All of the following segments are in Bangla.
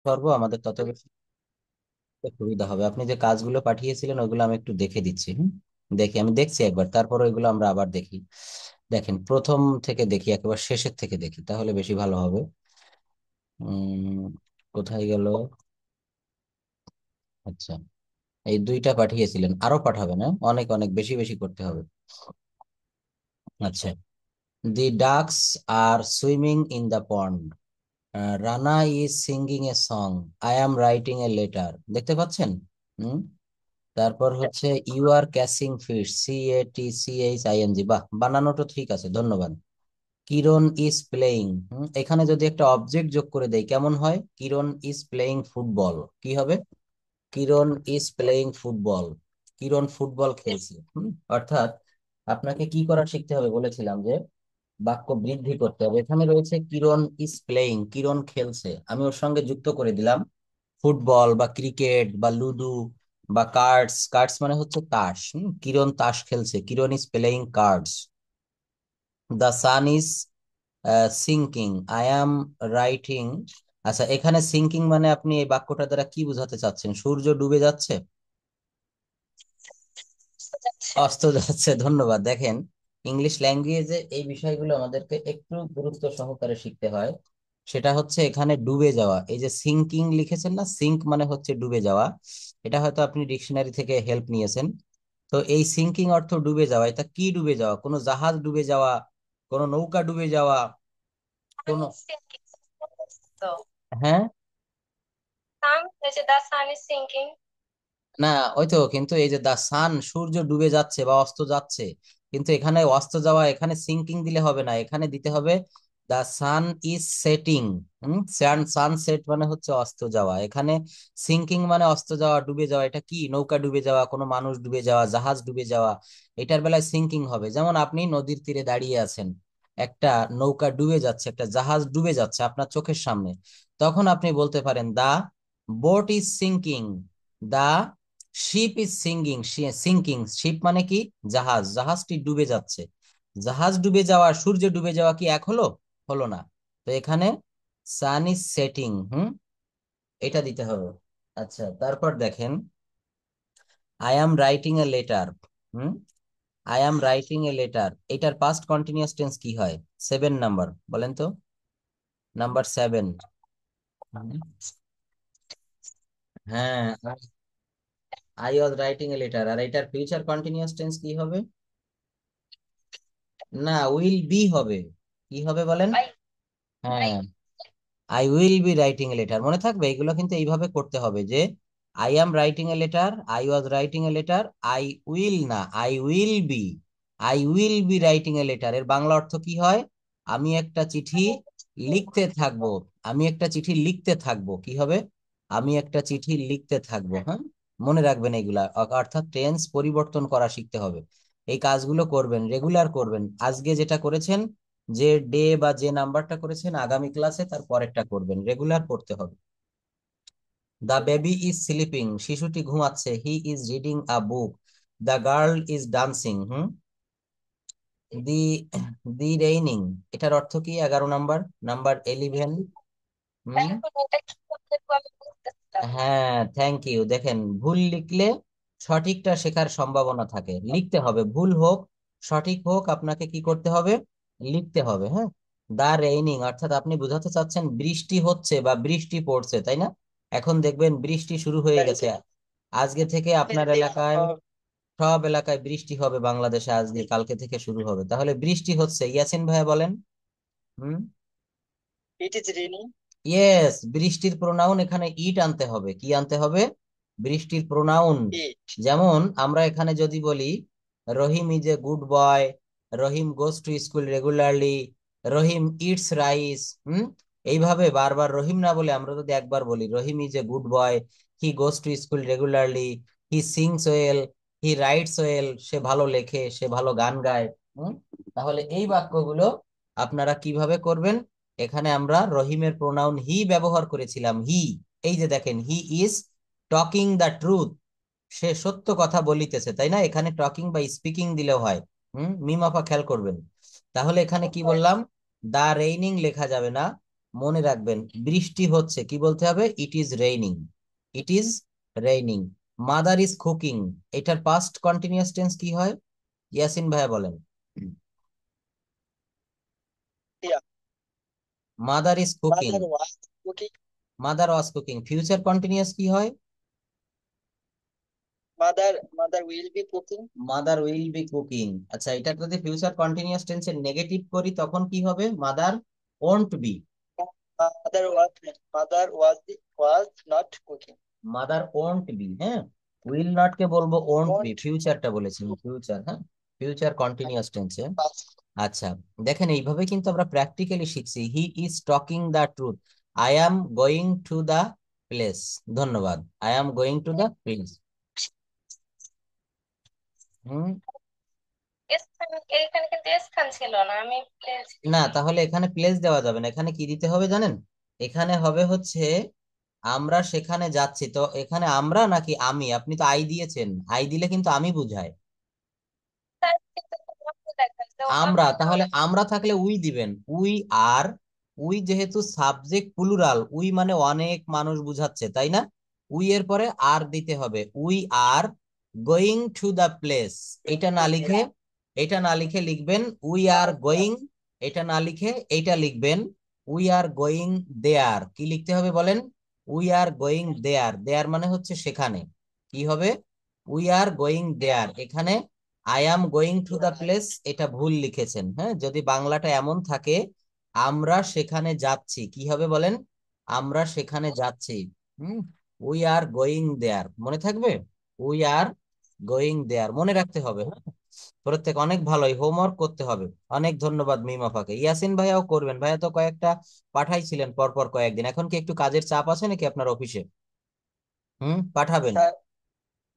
পারবো, আমাদের তত বেশি সুবিধা হবে। আপনি যে কাজগুলো পাঠিয়েছিলেন ওইগুলো আমি একটু দেখে দিচ্ছি। দেখি, আমি দেখছি একবার, তারপর ওইগুলো আমরা আবার দেখি। দেখেন, প্রথম থেকে দেখি, একেবারে শেষের থেকে দেখি, তাহলে বেশি ভালো হবে। উম কোথায় গেল? আচ্ছা, এই দুইটা পাঠিয়েছিলেন, আরো পাঠাবেন? হ্যাঁ, অনেক অনেক বেশি বেশি করতে হবে। আচ্ছা। The ducks are swimming in the pond, Rana is singing a song, I am writing a letter. দেখতে পাচ্ছেন? হুম। তারপর হচ্ছে you are catching fish, CATCHING। বাহ, বানানোটা ঠিক আছে, ধন্যবাদ। কিরণ ইজ প্লেইং, এখানে যদি একটা অবজেক্ট যোগ করে দেই কেমন হয়? কিরণ ইজ প্লেইং ফুটবল, কি হবে? Kiran is playing football. Kiran football খেলছে। অর্থাৎ আপনাকে কি করা শিখতে হবে বলেছিলাম, যে বাক্য বৃদ্ধি করতে হবে। এখানে রয়েছে কিরণ ইজ প্লেইং, কিরণ খেলছে, আমি ওর সঙ্গে যুক্ত করে দিলাম ফুটবল বা ক্রিকেট বা লুডো বা কার্ডস। কার্ডস মানে হচ্ছে তাস। কিরণ তাস খেলছে, Kiran is playing cards. The sun is sinking, I am writing. আচ্ছা, এখানে সিঙ্কিং মানে আপনি এই বাক্যটা দ্বারা কি বোঝাতে চাচ্ছেন? সূর্য ডুবে যাচ্ছে? অস্ত যাচ্ছে, ধন্যবাদ। দেখেন, ইংলিশ ল্যাঙ্গুয়েজে এই বিষয়গুলো আমাদেরকে একটু গুরুত্ব সহকারে শিখতে হয়। সেটা হচ্ছে এখানে ডুবে যাওয়া, এই যে সিঙ্কিং লিখেছেন না, সিঙ্ক মানে হচ্ছে ডুবে যাওয়া। এটা হয়তো আপনি ডিকশনারি থেকে হেল্প নিয়েছেন। তো এই সিঙ্কিং অর্থ ডুবে যাওয়া। এটা কি ডুবে যাওয়া? কোনো জাহাজ ডুবে যাওয়া, কোনো নৌকা ডুবে যাওয়া, কোনো। হ্যাঁ। না, ওই তো, কিন্তু এই যে দা সান, সূর্য ডুবে যাচ্ছে বা অস্ত যাচ্ছে, কিন্তু এখানে অস্ত যাওয়া, এখানে সিঙ্কিং দিলে হবে না, এখানে দিতে হবে দা সান ইজ সেটিং। সানসেট মানে হচ্ছে অস্ত যাওয়া, এখানে সিঙ্কিং মানে অস্ত যাওয়া, ডুবে যাওয়া। এটা কি? নৌকা ডুবে যাওয়া, কোনো মানুষ ডুবে যাওয়া, জাহাজ ডুবে যাওয়া, এটার বেলায় সিঙ্কিং হবে। যেমন আপনি নদীর তীরে দাঁড়িয়ে আছেন, একটা নৌকা ডুবে যাচ্ছে, একটা জাহাজ ডুবে যাচ্ছে আপনার চোখের সামনে, তখন আপনি বলতে পারেন the boat is sinking, the ship is sinking. Sinking, ship মানে কি? জাহাজ, জাহাজটি ডুবে যাচ্ছে। জাহাজ ডুবে যাওয়া, সূর্য ডুবে যাওয়া কি এক হলো? হলো না। তো এখানে সান ইজ সেটিং, এটা দিতে হবে। আচ্ছা, তারপর দেখেন, I am writing a letter. হুম। I am writing a letter, এটার পাস্ট কন্টিনিউয়াস টেন্স কি হয়? 7 নাম্বার, বলেন তো। নাম্বার 7। হ্যাঁ, I was writing a letter. আর এটার ফিউচার কন্টিনিউয়াস টেন্স কি হবে? না, উইল বি হবে। কি হবে বলেন? হ্যাঁ, I will be writing a letter. মনে থাকবে, এগুলো কিন্তু এইভাবে করতে হবে, যে I am writing a letter, I was writing a letter, I will না, I will be. I will be writing a letter এর বাংলা অর্থ কি হয়? আমি একটা চিঠি লিখতে থাকবো। আমি একটা চিঠি লিখতে থাকবো, কি হবে? আমি একটা চিঠি লিখতে থাকবো। হ্যাঁ, মনে রাখবেন এগুলা। অর্থাৎ টেন্স পরিবর্তন করা শিখতে হবে। এই কাজগুলো করবেন, রেগুলার করবেন। আজকে যেটা করেছেন, যে ডে বা যে নাম্বারটা করেছেন, আগামী ক্লাসে তার পরেরটা করবেন, রেগুলার করতে হবে। দ্য বেবি ইজ স্লিপিং, শিশুটি ঘুমাচ্ছে। He is reading a book, the girl is dancing. The the raining, এটার অর্থ কি? 11 নাম্বার, নাম্বার 11। হুম। হ্যাঁ, থ্যাংক ইউ। দেখেন, ভুল লিখলে সঠিকটা শেখার সম্ভাবনা থাকে, লিখতে হবে। ভুল হোক, সঠিক হোক, আপনাকে কি করতে হবে? লিখতে হবে। হ্যাঁ। দা রেইনিং, অর্থাৎ আপনি বোঝাতে চাচ্ছেন বৃষ্টি হচ্ছে বা বৃষ্টি পড়ছে, তাই না? এখন দেখবেন বৃষ্টি শুরু হয়ে গেছে। আজকে থেকে আপনার এলাকায়, সব এলাকায় বৃষ্টি হবে বাংলাদেশে, আজকে কালকে থেকে শুরু হবে। তাহলে বৃষ্টি হচ্ছে, ইয়াসিন ভাইয়া বলেন। হুম। ইয়েস, বৃষ্টির প্রোনাউন এখানে ইট আনতে হবে। কি আনতে হবে? বৃষ্টির প্রোনাউন। যেমন আমরা এখানে যদি বলি Rahim is a good boy, Rahim goes to school regularly, Rahim eats rice. এইভাবে বারবার রহিম না বলে আমরা যদি একবার বলি Rahim is a good boy, he goes to school regularly, he sings well, he writes well, সে ভালো লেখে, সে ভালো গান গায়। হুম। তাহলে এই বাক্যগুলো আপনারা কিভাবে করবেন? এখানে আমরা রহিমের প্রোনাউন হি ব্যবহার করেছিলাম, হি। এই যে দেখেন, he is talking the truth, সে সত্য কথা বলিতেছে, তাই না? এখানে টকিং বা স্পিকিং দিলেও হয়। মিম আপা খেয়াল করবেন। তাহলে এখানে কি বললাম? দা রেইনিং লেখা যাবে না, মনে রাখবেন বৃষ্টি হচ্ছে, কি বলতে হবে? It is raining. It is raining. Mother is cooking, এটার পাস্ট কন্টিনিউয়াস টেন্স কি হয়? ইয়াসিন ভাইয়া বলেন। Yeah. Mother is cooking. Mother was cooking. Mother was cooking, future continuous কি হয়? Mother will be cooking. Mother will be cooking. আচ্ছা, এটা যদি ফিউচার কন্টিনিউয়াস টেন্সের নেগেটিভ করি তখন কি হবে? Mother won't be. Mother was not cooking. Mother won't be, হ্যাঁ। উইল নট কে বলবো ওন্ট বি, Won't. ফিউচারটা বলেছি ফিউচার, হ্যাঁ। ফিউচার কন্টিনিউয়াস টেন্সে। Past. আচ্ছা, দেখেন এইভাবে কিন্তু আমরা প্র্যাকটিক্যালি শিখছি। He is talking the truth, I am going to the place. ধন্যবাদ। I am going to the place. হুম। এখানে কিন্তু স্থান ছিল না, আমি প্লেস না, দিছি। তাহলে এখানে প্লেস দেওয়া যাবে না। এখানে কি দিতে হবে জানেন? এখানে হবে হচ্ছে আমরা সেখানে যাচ্ছি। তো এখানে আমরা নাকি আমি? আপনি তো আই দিয়েছেন, আই দিলে কিন্তু আমি বুঝায়। তার কিন্তু কোনো দেখাচ্ছে, আমরা, আমি তো তাহলে আমরা থাকলে উই দিবেন। উই আর, উই যেহেতু সাবজেক্ট প্লুরাল, উই মানে অনেক মানুষ বুঝাচ্ছে, তাই না? উই এর পরে আর দিতে হবে। We are going to the place. এটা না লিখে, এটা না লিখে লিখবেন উই আর গোয়িং। এটা না লিখে এটা লিখবেন উই আর গোয়িং দেয়ার। কি লিখতে হবে বলেন? উই আর গোয়িং দেয়ার। দেয়ার মানে হচ্ছে সেখানে। কি হবে? We are going there. এখানে I am going to the place, এটা ভুল লিখেছেন। হ্যাঁ, যদি বাংলাটা এমন থাকে আমরা সেখানে যাচ্ছি, কি হবে বলেন? আমরা সেখানে যাচ্ছি। হুম। উই আর গোয়িং দেয়ার, মনে থাকবে? উই আর গোয়িং দেয়ার মনে রাখতে হবে, হ্যাঁ। প্রত্যেক অনেক ভালোই হোমওয়ার্ক করতে হবে। অনেক ধন্যবাদ মিমাফাকে। ইয়াসিন ভাইয়াও করবেন, ভাইয়া তো কয়েকটা পাঠাইছিলেন পরপর কয়েকদিন। এখন কি একটু কাজের চাপ আছে নাকি আপনার অফিসে? পাঠাবেন। স্যার,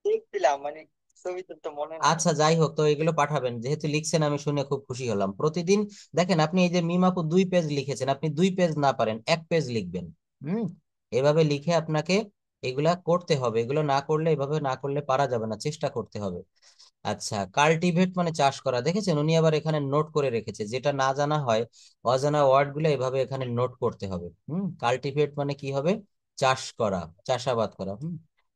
দেখছিলাম মানে ছবিতে তো মনে নাই। আচ্ছা, যাই হোক, তো এগুলো পাঠাবেন। যেহেতু লিখছেন আমি শুনে খুব খুশি হলাম। প্রতিদিন দেখেন, আপনি এই যে মিমাপু 2 পেজ লিখেছেন, আপনি 2 পেজ না পারেন 1 পেজ লিখবেন। হুম। এভাবে লিখে আপনাকে এগুলা করতে হবে। এগুলো না করলে, এভাবে না করলে পারা যাবে না, চেষ্টা করতে হবে। আচ্ছা, কাল্টিভেট মানে চাষ করা। দেখেছেন উনি আবার এখানে নোট করে রেখেছে, যেটা না জানা হয় অজানা ওয়ার্ড গুলো এভাবে এখানে নোট করতে হবে। কাল্টিভেট মানে কি হবে? চাষ করা, চাষাবাদ করা।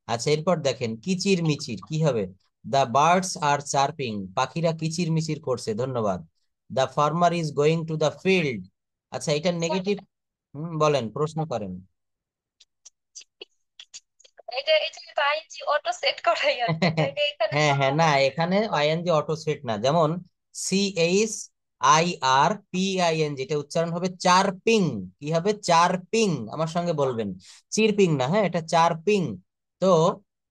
আচ্ছা, এরপর দেখেন কিচির মিচির কি হবে? দ্য বার্ডস আর চার্পিং, পাখিরা কিচির মিচির করছে। ধন্যবাদ। The farmer is going to the field. আচ্ছা, এটা নেগেটিভ। বলেন, প্রশ্ন করেন। এটা কিন্তু আইএনজি অটো সেট করাই আছে, তো এটা এখানে হ্যাঁ হ্যাঁ, না, সম্ভব। এখানে আইএনজি অটো সেট না। যেমন CHIRPING, এটা উচ্চারণ হবে চারপিং। কি হবে? চারপিং। আমার সঙ্গে বলবেন, চিরপিং না, হ্যাঁ, এটা চারপিং। তো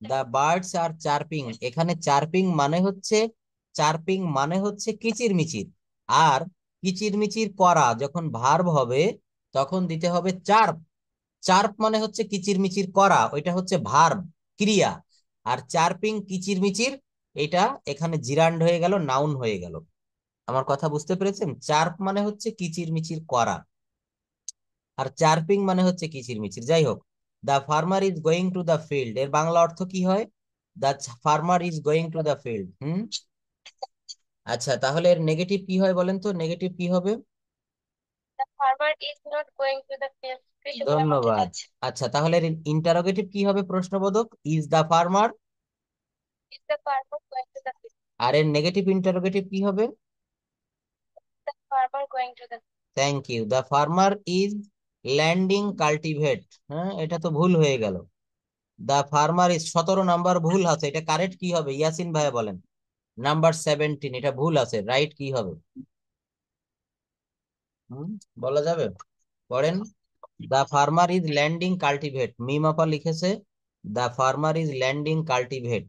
দা বার্ডস আর চারপিং, এখানে চারপিং মানে হচ্ছে, চারপিং মানে হচ্ছে কিচিরমিচির। আর কিচিরমিচির করা যখন ভার্ব হবে তখন দিতে হবে চার্প। চার্প মানে হচ্ছে কিচিরমিচির করা, ওইটা হচ্ছে ভার্ব, ক্রিয়া। আর চার্পিং কিচিরমিচির, এটা এখানে জিরান্ড হয়ে গেল, নাউন হয়ে গেল। আমার কথা বুঝতে পেরেছেন? চার্প মানে হচ্ছে কিচিরমিচির করা, আর চার্পিং মানে হচ্ছে কিচিরমিচির। যাই হোক, the farmer is going to the field এর বাংলা অর্থ কি হয়? The farmer is going to the field. আচ্ছা, তাহলে এর নেগেটিভ কি হয় বলেন তো? নেগেটিভ কি হবে? The farmer is not going to the field, কৃষকেরা মাঠে ধন্যবাদ। যাচ্ছে। আচ্ছা, তাহলে এর ইন্টারোগেটিভ কি হবে? প্রশ্নবোধক, is the farmer. Is the farmer going to the field, আর এর নেগেটিভ ইন্টারোগেটিভ কি হবে? The farmer going to the. Thank you. The farmer is landing cultivate. হ্যাঁ, এটা তো ভুল হয়ে গেল। দ্য ফার্মার ইজ 17 নাম্বার ভুল আছে, এটা কারেক্ট কি হবে? ইয়াসিন ভাইয়া বলেন। নাম্বার 17, এটা ভুল আছে, রাইট কি হবে? হুম, বলা যাবে? পড়েন। The farmer is landing cultivate, মিমাপা লিখেছে the farmer is landing cultivate.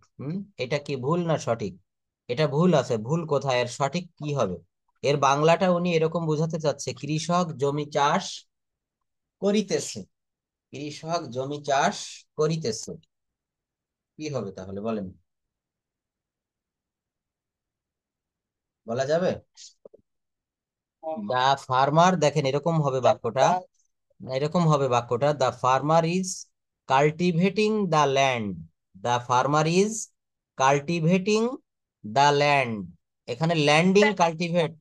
এটা কি ভুল না সঠিক? এটা ভুল আছে। ভুল কোথায়? এর সঠিক কি হবে? এর বাংলাটা উনি এরকম বোঝাতে চাচ্ছে, কৃষক জমি চাষ করিতেছে। কৃষক জমি চাষ করিতেছে। কি হবে তাহলে বলেন? বলা যাবে? দা ফার্মার, দেখেন এরকম হবে বাক্যটা, এরকম হবে বাক্যটা, the farmer is cultivating the land. The farmer is cultivating the land. এখানে ল্যান্ডিং কাল্টিভেট।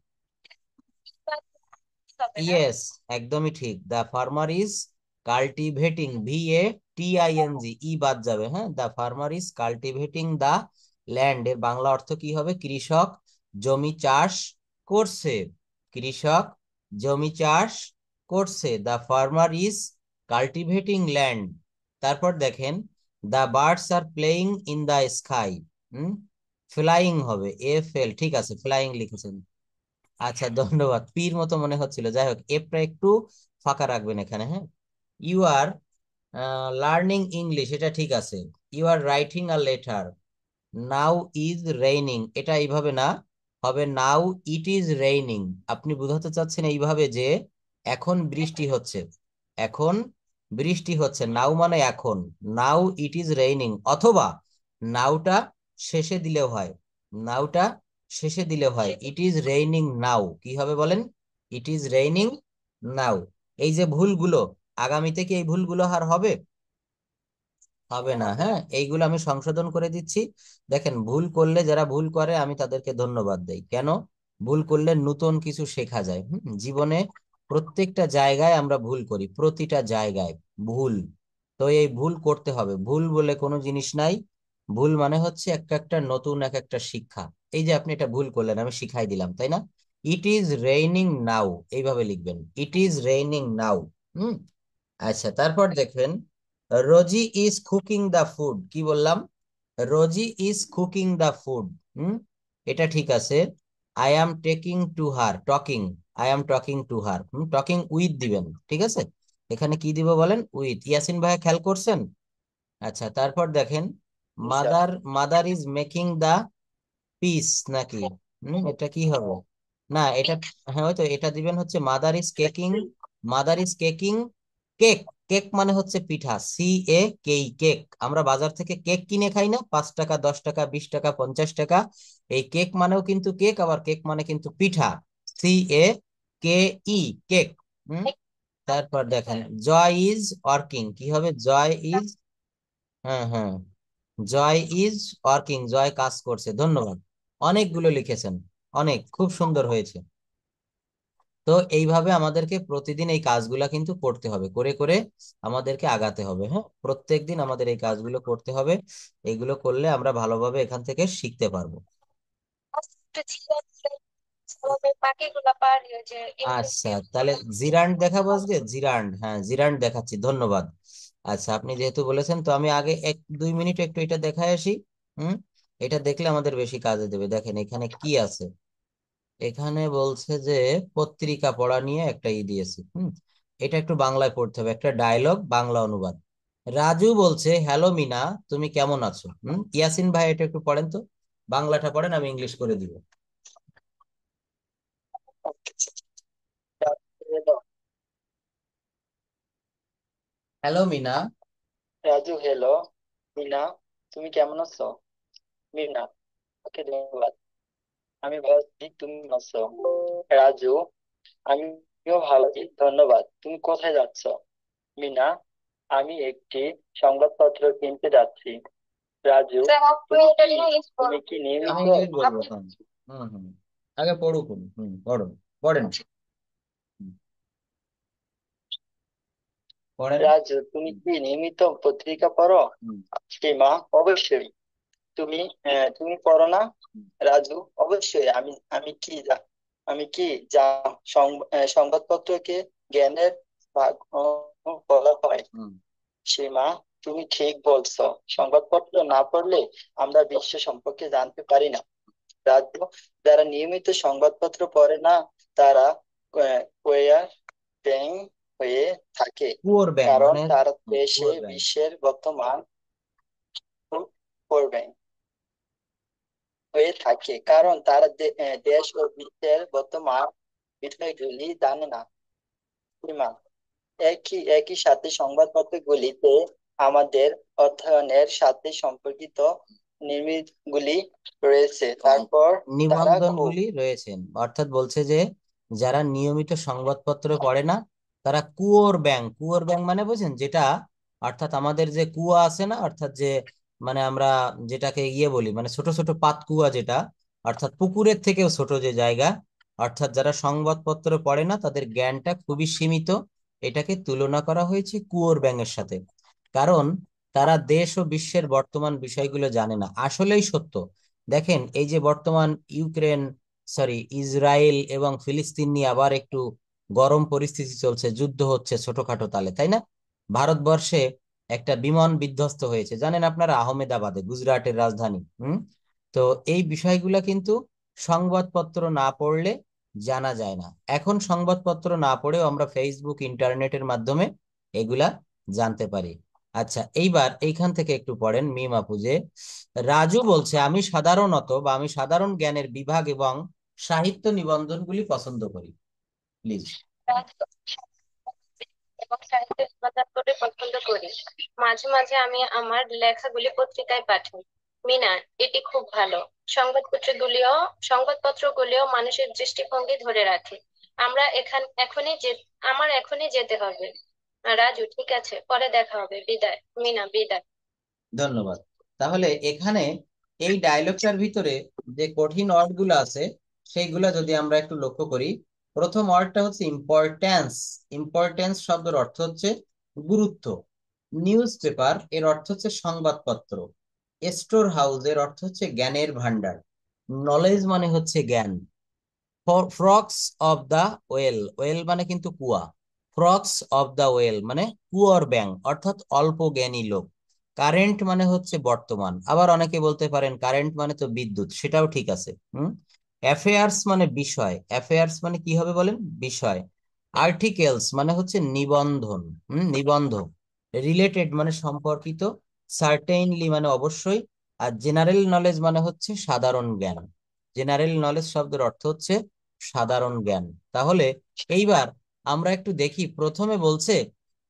হবে না? ইয়েস, একদমই ঠিক। The farmer is cultivating, VATING, E বাদ যাবে, হ্যাঁ। The farmer is cultivating the land, এর বাংলা অর্থ কি হবে? কৃষক জমি চাষ করছে। কৃষক জমি চাষ করছে। The farmer is cultivating land. তারপর দেখেন, the birds are playing in the sky. Flying হবে, FL, ঠিক আছে, ফ্লাইং লিখেছেন। আচ্ছা, ধন্যবাদ। পির মতো মনে হচ্ছিল, যাই হোক, এফটা একটু ফাঁকা রাখবেন এখানে, হ্যাঁ। ইউ আর লার্নিং ইংলিশ, এটা ঠিক আছে। You are writing a letter, now is raining, এটা এইভাবে না, হবে নাও ইট ইজ রেইনিং। আপনি বোঝাতে চাচ্ছেন এইভাবে যে এখন বৃষ্টি হচ্ছে, এখন বৃষ্টি হচ্ছে, নাও মানে এখন, নাও ইট ইজ রেইনিং। অথবা নাওটা শেষে দিলেও হয়, নাওটা শেষে দিলে হয়, ইট ইজ রেইনিং নাও, কি হবে বলেন? It is raining now. এই যে ভুলগুলো, আগামীতে কি এই ভুলগুলো আর হবে? হবে না, হ্যাঁ। এইগুলো আমি সংশোধন করে দিচ্ছি। দেখেন, ভুল করলে, যারা ভুল করে আমি তাদেরকে ধন্যবাদ দেই। কেন? ভুল করলে নতুন কিছু শেখা যায়। জীবনে প্রত্যেকটা জায়গায় আমরা ভুল করি, প্রতিটা জায়গায় ভুল। তো এই ভুল করতে হবে, ভুল বলে কোনো জিনিস নাই। ভুল মানে হচ্ছে একটা একটা নতুন এক একটা শিক্ষা। এই যে আপনি এটা ভুল করলেন, আমি শিখাই দিলাম, তাই না? ইট ইজ রেইনিং নাও, এইভাবে লিখবেন, ইট ইজ রেইনিং নাও। হুম। আচ্ছা, তারপর দেখেন, রোজি ইজ কুকিং দ্য ফুড, কি বললাম? রোজি ইজ কুকিং দ্য ফুড। হুম, এটা ঠিক আছে। I am taking to her, talking, I am talking to her. Talking with দিবেন, ঠিক আছে। এখানে কি দিব বলেন? উইথ। ইয়াসিন ভাই খেয়াল করছেন? আচ্ছা, তারপর দেখেন, sir. Mother mother is making the piece, নাকি? এটা কি হবে? না, এটা, হ্যাঁ, হয়তো এটা দিবেন হচ্ছে mother is caking, mother is caking cake. Cake মানে হচ্ছে পিঠা, CAKE, কেক। আমরা বাজার থেকে কেক কিনে খাই না, 5 টাকা, 10 টাকা, 20 টাকা, 50 টাকা। এই কেক মানেও কিন্তু কেক, আবার কেক মানে কিন্তু পিঠা, CAKE, কেক। হম। তারপর দেখেন, জয় ইজ ওয়ার্কিং, কি হবে? জয় ইজ, হ্যাঁ হ্যাঁ, জয় ইজ ওয়ার্কিং, জয় কাজ করছে। ধন্যবাদ, অনেকগুলো লিখেছেন, অনেক, খুব সুন্দর হয়েছে। তো এইভাবে আমাদেরকে প্রতিদিন এই কাজগুলা কিন্তু করতে হবে, করে করে আমাদেরকে আগাতে হবে, হ্যাঁ। প্রত্যেকদিন আমাদের এই কাজগুলো করতে হবে। এইগুলো করলে আমরা ভালোভাবে এখান থেকে শিখতে পারবো। একটু ছিল বাকিগুলা পারি, ওই যে আচ্ছা, ইনক্লুসিভ তাহলে জিরান্ড দেখাবো আজকে, জিরান্ড, হ্যাঁ, জিরান্ড দেখাচ্ছি, ধন্যবাদ। আচ্ছা, আপনি যেহেতু বলেছেন, তো আমি আগে 1-2 মিনিট একটু এটা দেখায় আসি। হুম। এটা দেখলে আমাদের বেশি কাজে দেবে। দেখেন এখানে কি আছে। এখানে বলছে যে পত্রিকা পড়া নিয়ে একটা দিয়েছে। এটা একটু বাংলায় পড়তে হবে, একটা ডায়লগ, বাংলা অনুবাদ। রাজু বলছে, হ্যালো মিনা, তুমি কেমন আছো? ইয়াসিন ভাই এটা একটু পড়েন তো, বাংলাটা পড়েন, আমি ইংলিশ করে দিব। হ্যালো মিনা। রাজু, হ্যালো। মিনা, তুমি কেমন আছো? মিনা, ওকে, ধন্যবাদ। আমি ভালো আছি, তুমি কেমন আছো? রাজু, আমিও ভালো আছি, ধন্যবাদ। তুমি কোথায় যাচ্ছ? মিনা, আমি একটি সংবাদপত্র কিনতে যাচ্ছি। রাজু, তুমি কি আমি নিয়মিত? ইংলিশ বলবো, হ্যাঁ। হুম হুম, আগে পড়ুক উনি। পড়ুন, পড়েন। হুম, পড়েন। রাজু, তুমি হুম, কি নিয়মিত পত্রিকা পড়ো? হুম, সীমা, অবশ্যই। তুমি তুমি পড়ো না? হুম, রাজু, অবশ্যই। আমি কি যা সংবাদপত্রকে জ্ঞানের ভাগ বলা হয়। হুম। সীমা, তুমি ঠিক বলছো। সংবাদপত্র না পড়লে আমরা বিশ্ব সম্পর্কে জানতে পারি না। রাজু, যারা নিয়মিত সংবাদপত্র পড়ে না তারা কোয়ার ব্যাং হয়ে থাকে, পুয়ার ব্যাং কারণ মানে, তারা দেশে পুয়ার ব্যাং। বিশ্বের বর্তমান পড়বেন হয়ে থাকে, কারণ তারা দেশ ও বিশ্বের বর্তমান বিষয়গুলি জানে না। সীমা, একই সাথে সংবাদপত্রগুলিতে আমাদের অধ্যয়নের সাথে সম্পর্কিত নির্মিতগুলি রয়েছে। তারপর তারা খুব নিবন্ধনগুলি রয়েছেন, অর্থাৎ বলছে যে যারা নিয়মিত সংবাদপত্র পড়ে না তারা কুয়োর ব্যাং, কুয়োর ব্যাং মানে বোঝেন যেটা, অর্থাৎ আমাদের যে কুয়া আছে না, অর্থাৎ যে মানে আমরা যেটাকে বলি, মানে ছোট ছোট পাতকুয়া যেটা, অর্থাৎ পুকুরের থেকেও ছোট যে জায়গা, অর্থাৎ যারা সংবাদপত্র পড়ে না তাদের জ্ঞানটা খুবই সীমিত। এটাকে তুলনা করা হয়েছে কুয়োর ব্যাঙের সাথে, কারণ তারা দেশ ও বিশ্বের বর্তমান বিষয়গুলো জানে না। আসলেই সত্য। দেখেন, এই যে বর্তমান ইসরায়েল এবং ফিলিস্তিন নিয়ে আবার একটু গরম পরিস্থিতি চলছে, যুদ্ধ হচ্ছে ছোটখাটো তালে, তাই না? ভারতবর্ষে একটা বিমান বিধ্বস্ত হয়েছে, জানেন আপনারা, আহমেদাবাদে, গুজরাটের রাজধানী। তো এই বিষয়গুলা কিন্তু সংবাদপত্র না পড়লে জানা যায় না। এখন সংবাদপত্র না পড়েও আমরা ফেসবুক, ইন্টারনেটের মাধ্যমে এগুলা জানতে পারি। আচ্ছা, এইবার এইখান থেকে একটু পড়েন মিম আপু যে রাজু বলছে, আমি সাধারণ জ্ঞানের বিভাগ এবং সাহিত্য নিবন্ধনগুলি পছন্দ করি। প্লিজ। এবং সাহিত্যের উপাদান করে পছন্দ করি। মাঝে মাঝে আমি আমার লেখাগুলি পত্রিকায় পাঠাই। মিনা, এটি খুব ভালো। সংবাদপত্রগুলিও সংবাদপত্রগুলিও মানুষের দৃষ্টিভঙ্গি ধরে রাখে। আমরা এখনই আমার এখনই যেতে হবে। রাজু, ঠিক আছে, পরে দেখা হবে। বিদায়। মিনা, বিদায়। ধন্যবাদ। তাহলে এখানে এই ডায়লগটার ভিতরে যে কঠিন ওয়ার্ড গুলো আছে সেইগুলা যদি আমরা একটু লক্ষ্য করি, প্রথম ওয়ার্ডটা হচ্ছে ইম্পর্ট্যান্স। ইম্পর্ট্যান্স শব্দের অর্থ হচ্ছে গুরুত্ব। নিউজ পেপার এর অর্থ হচ্ছে সংবাদপত্র। স্টোর হাউস এর অর্থ হচ্ছে জ্ঞানের ভান্ডার। নলেজ মানে হচ্ছে জ্ঞান। Frogs of the well, well মানে কিন্তু কুয়া। ফ্রক্স অফ দা ওয়েল মানে কুয়োর ব্যাঙ, অর্থাৎ অল্প জ্ঞানী লোক। কারেন্ট মানে হচ্ছে বর্তমান। আবার অনেকে বলতে পারেন কারেন্ট মানে তো বিদ্যুৎ, সেটাও ঠিক আছে। অ্যাফেয়ার্স মানে বিষয়। অ্যাফেয়ার্স মানে কি হবে বলেন? বিষয়। আর্টিকেলস মানে হচ্ছে নিবন্ধন, নিবন্ধ। রিলেটেড মানে সম্পর্কিত। সার্টেইনলি মানে অবশ্যই। আর জেনারেল নলেজ মানে হচ্ছে সাধারণ জ্ঞান। জেনারেল নলেজ শব্দের অর্থ হচ্ছে সাধারণ জ্ঞান। তাহলে এইবার আমরা একটু দেখি, প্রথমে বলছে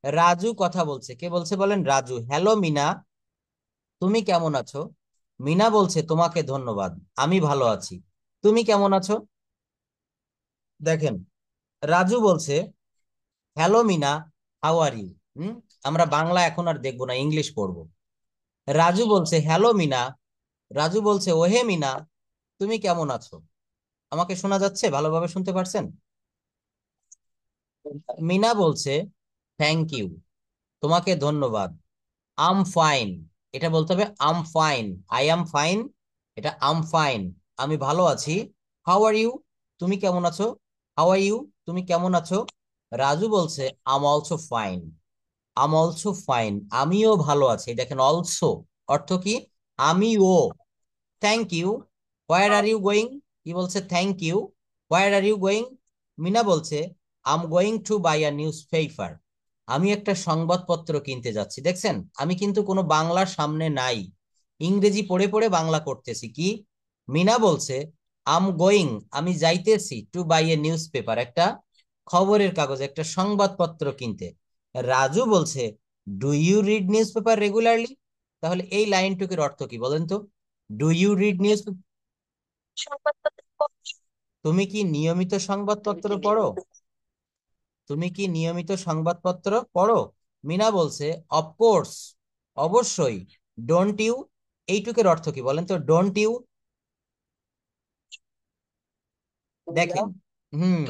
রাজু কথা বলছে। কে বলছে বলেন? রাজু। হ্যালো মিনা, তুমি কেমন আছো? মিনা বলছে, তোমাকে ধন্যবাদ, আমি ভালো আছি। তুমি কেমন আছো? দেখেন, রাজু বলছে hello Mina, how are you. আমরা বাংলা এখন আর দেখবো না, ইংলিশ পড়বো। রাজু বলছে হ্যালো মিনা। রাজু বলছে ওহে মিনা, তুমি কেমন আছো? আমাকে শোনা যাচ্ছে? ভালোভাবে শুনতে পারছেন? মিনা বলছে থ্যাংক ইউ, তোমাকে ধন্যবাদ। আম ফাইন, এটা বলতে হবে I'm fine. I am fine, এটা আম ফাইন, আমি ভালো আছি। হাউ আর ইউ, তুমি কেমন আছো? হাউ আর ইউ, তুমি কেমন আছো? রাজু বলছে I'm also fine. I'm also fine, আমিও ভালো আছি। দেখেন, অলসো অর্থ কি? আমিও। Thank you, where are you going? কি বলছে? Thank you, where are you going? Mina বলছে I'm going to buy a newspaper. আমি একটা সংবাদপত্র কিনতে যাচ্ছি। দেখছেন, আমি কিন্তু কোনো বাংলা সামনে নাই, ইংরেজি পড়ে পড়ে বাংলা করতেছি। কি? মিনা বলছে আম গোয়িং, আমি যাইতেছি, to buy a newspaper, একটা খবরের কাগজ, একটা সংবাদপত্র কিনতে। রাজু বলছে do you read newspaper regularly? তাহলে এই লাইনটুকুর অর্থ কি বলেন তো? ডু ইউ রিড নিউজ, সংবাদপত্র। তুমি কি নিয়মিত সংবাদপত্র পড়ো? তুমি কি নিয়মিত সংবাদপত্র পড়ো? মিনা বলছে অফকোর্স, অবশ্যই। ডোন্ট ইউ, এইটুকের অর্থ কি বলেন তো? Don't you. দেখেন, হুম,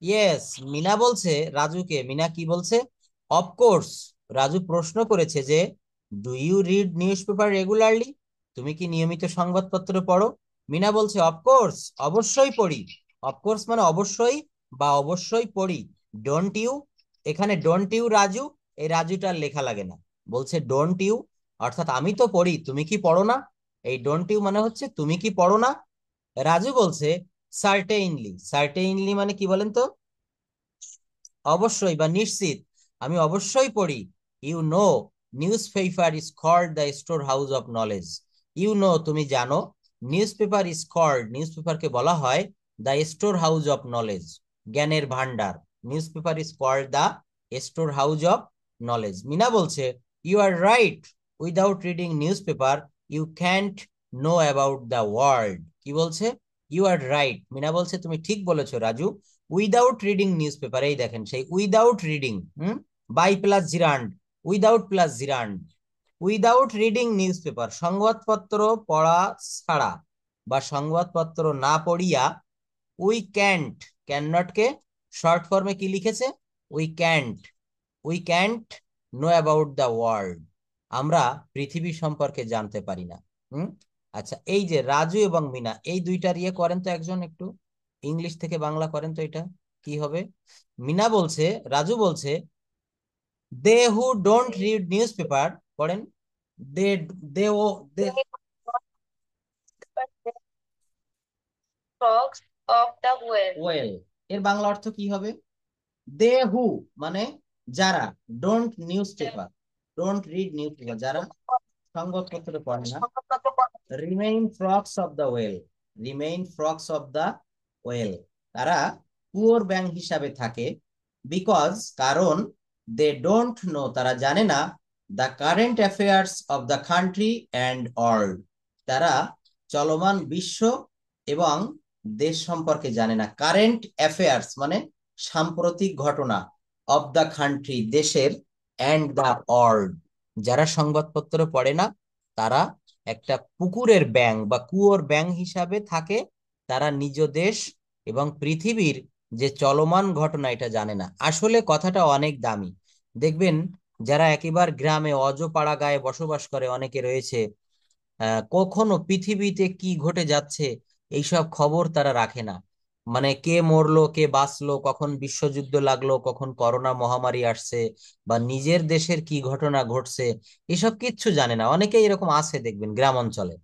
ইয়েস। মিনা বলছে রাজুকে, মিনা কি বলছে? অফকোর্স। রাজু প্রশ্ন করেছে যে do you read newspaper regularly, তুমি কি নিয়মিত সংবাদপত্র পড়ো? মিনা বলছে অফকোর্স, অবশ্যই পড়ি। অফকোর্স মানে অবশ্যই বা অবশ্যই পড়ি। ডোন্ট ইউ, এখানে ডোন্ট ইউ রাজু, এই রাজুটার লেখা লাগে না। বলছে ডোন্ট ইউ, অর্থাৎ আমি তো পড়ি, তুমি কি পড়ো না? এই ডোন্ট ইউ মানে হচ্ছে তুমি কি পড়ো না। রাজু বলছে সার্টেইনলি। সার্টেইনলি মানে কি বলেন তো? অবশ্যই বা নিশ্চিত, আমি অবশ্যই পড়ি। You know newspaper is called the storehouse of knowledge. You know, তুমি জানো, newspaper is called, news পেপারকে বলা হয় the storehouse of knowledge, জ্ঞানের ভান্ডার। Newspaper is called the storehouse of knowledge. Mina বলছে you are right, without reading newspaper you can't know about the world. কি বলছে? ইউ আর রাইট, মিনা বলছে তুমি ঠিক বলেছো Raju, without reading newspaper. এই দেখেন সেই without reading, by plus gerund, without plus gerund. Without reading newspaper, সংবাদপত্র পড়া ছাড়া বা সংবাদপত্র না পড়িয়া উই ক্যান্ট, ক্যান নট কে শর্ট ফর্মে কি লিখেছে? We can't, we can't know about the world, আমরা পৃথিবী সম্পর্কে জানতে পারি না। হুম। আচ্ছা, এই যে রাজু এবং মিনা, এই দুইটার ইয়ে করেন তো একজন একটু, ইংলিশ থেকে বাংলা করেন তো, এটা কি হবে? মিনা বলছে, রাজু বলছে, they who don't read newspaper, পড়েন, দে, দে ও they, frogs of the well. Well, এর বাংলা অর্থ কি হবে? দে হু মানে যারা, don't newspaper, don't read newspaper, যারা সংবাদপত্র পড়ে না, remain frogs of the well, remain frogs of the well, তারা পুওর ব্যাং হিসাবে থাকে, বিকজ কারণ, দে ডোন্ট নো তারা জানে না, the current affairs of the country and world, তারা চলমান বিশ্ব এবং দেশ সম্পর্কে জানে না। কারেন্ট অ্যাফেয়ার্স মানে সাম্প্রতিক ঘটনা, অফ দ্য কান্ট্রি দেশের, অ্যান্ড দ্য ওয়ার্ল্ড, যারা সংবাদপত্র পড়ে না তারা একটা পুকুরের ব্যাঙ বা কুয়োর ব্যাঙ হিসাবে থাকে, তারা নিজ দেশ এবং পৃথিবীর যে চলমান ঘটনা এটা জানে না। আসলে কথাটা অনেক দামি। দেখবেন যারা একেবারে গ্রামে অজপাড়া গায়ে বসবাস করে অনেকে রয়েছে, কখনো পৃথিবীতে কি ঘটে যাচ্ছে এইসব খবর তারা রাখে না। মানে কে মরলো, কে বাঁচলো, কখন বিশ্বযুদ্ধ লাগলো, কখন করোনা মহামারী আসছে, বা নিজের দেশের কি ঘটনা ঘটছে, এসব কিচ্ছু জানে না। অনেকেই এরকম আছে দেখবেন গ্রাম অঞ্চলে।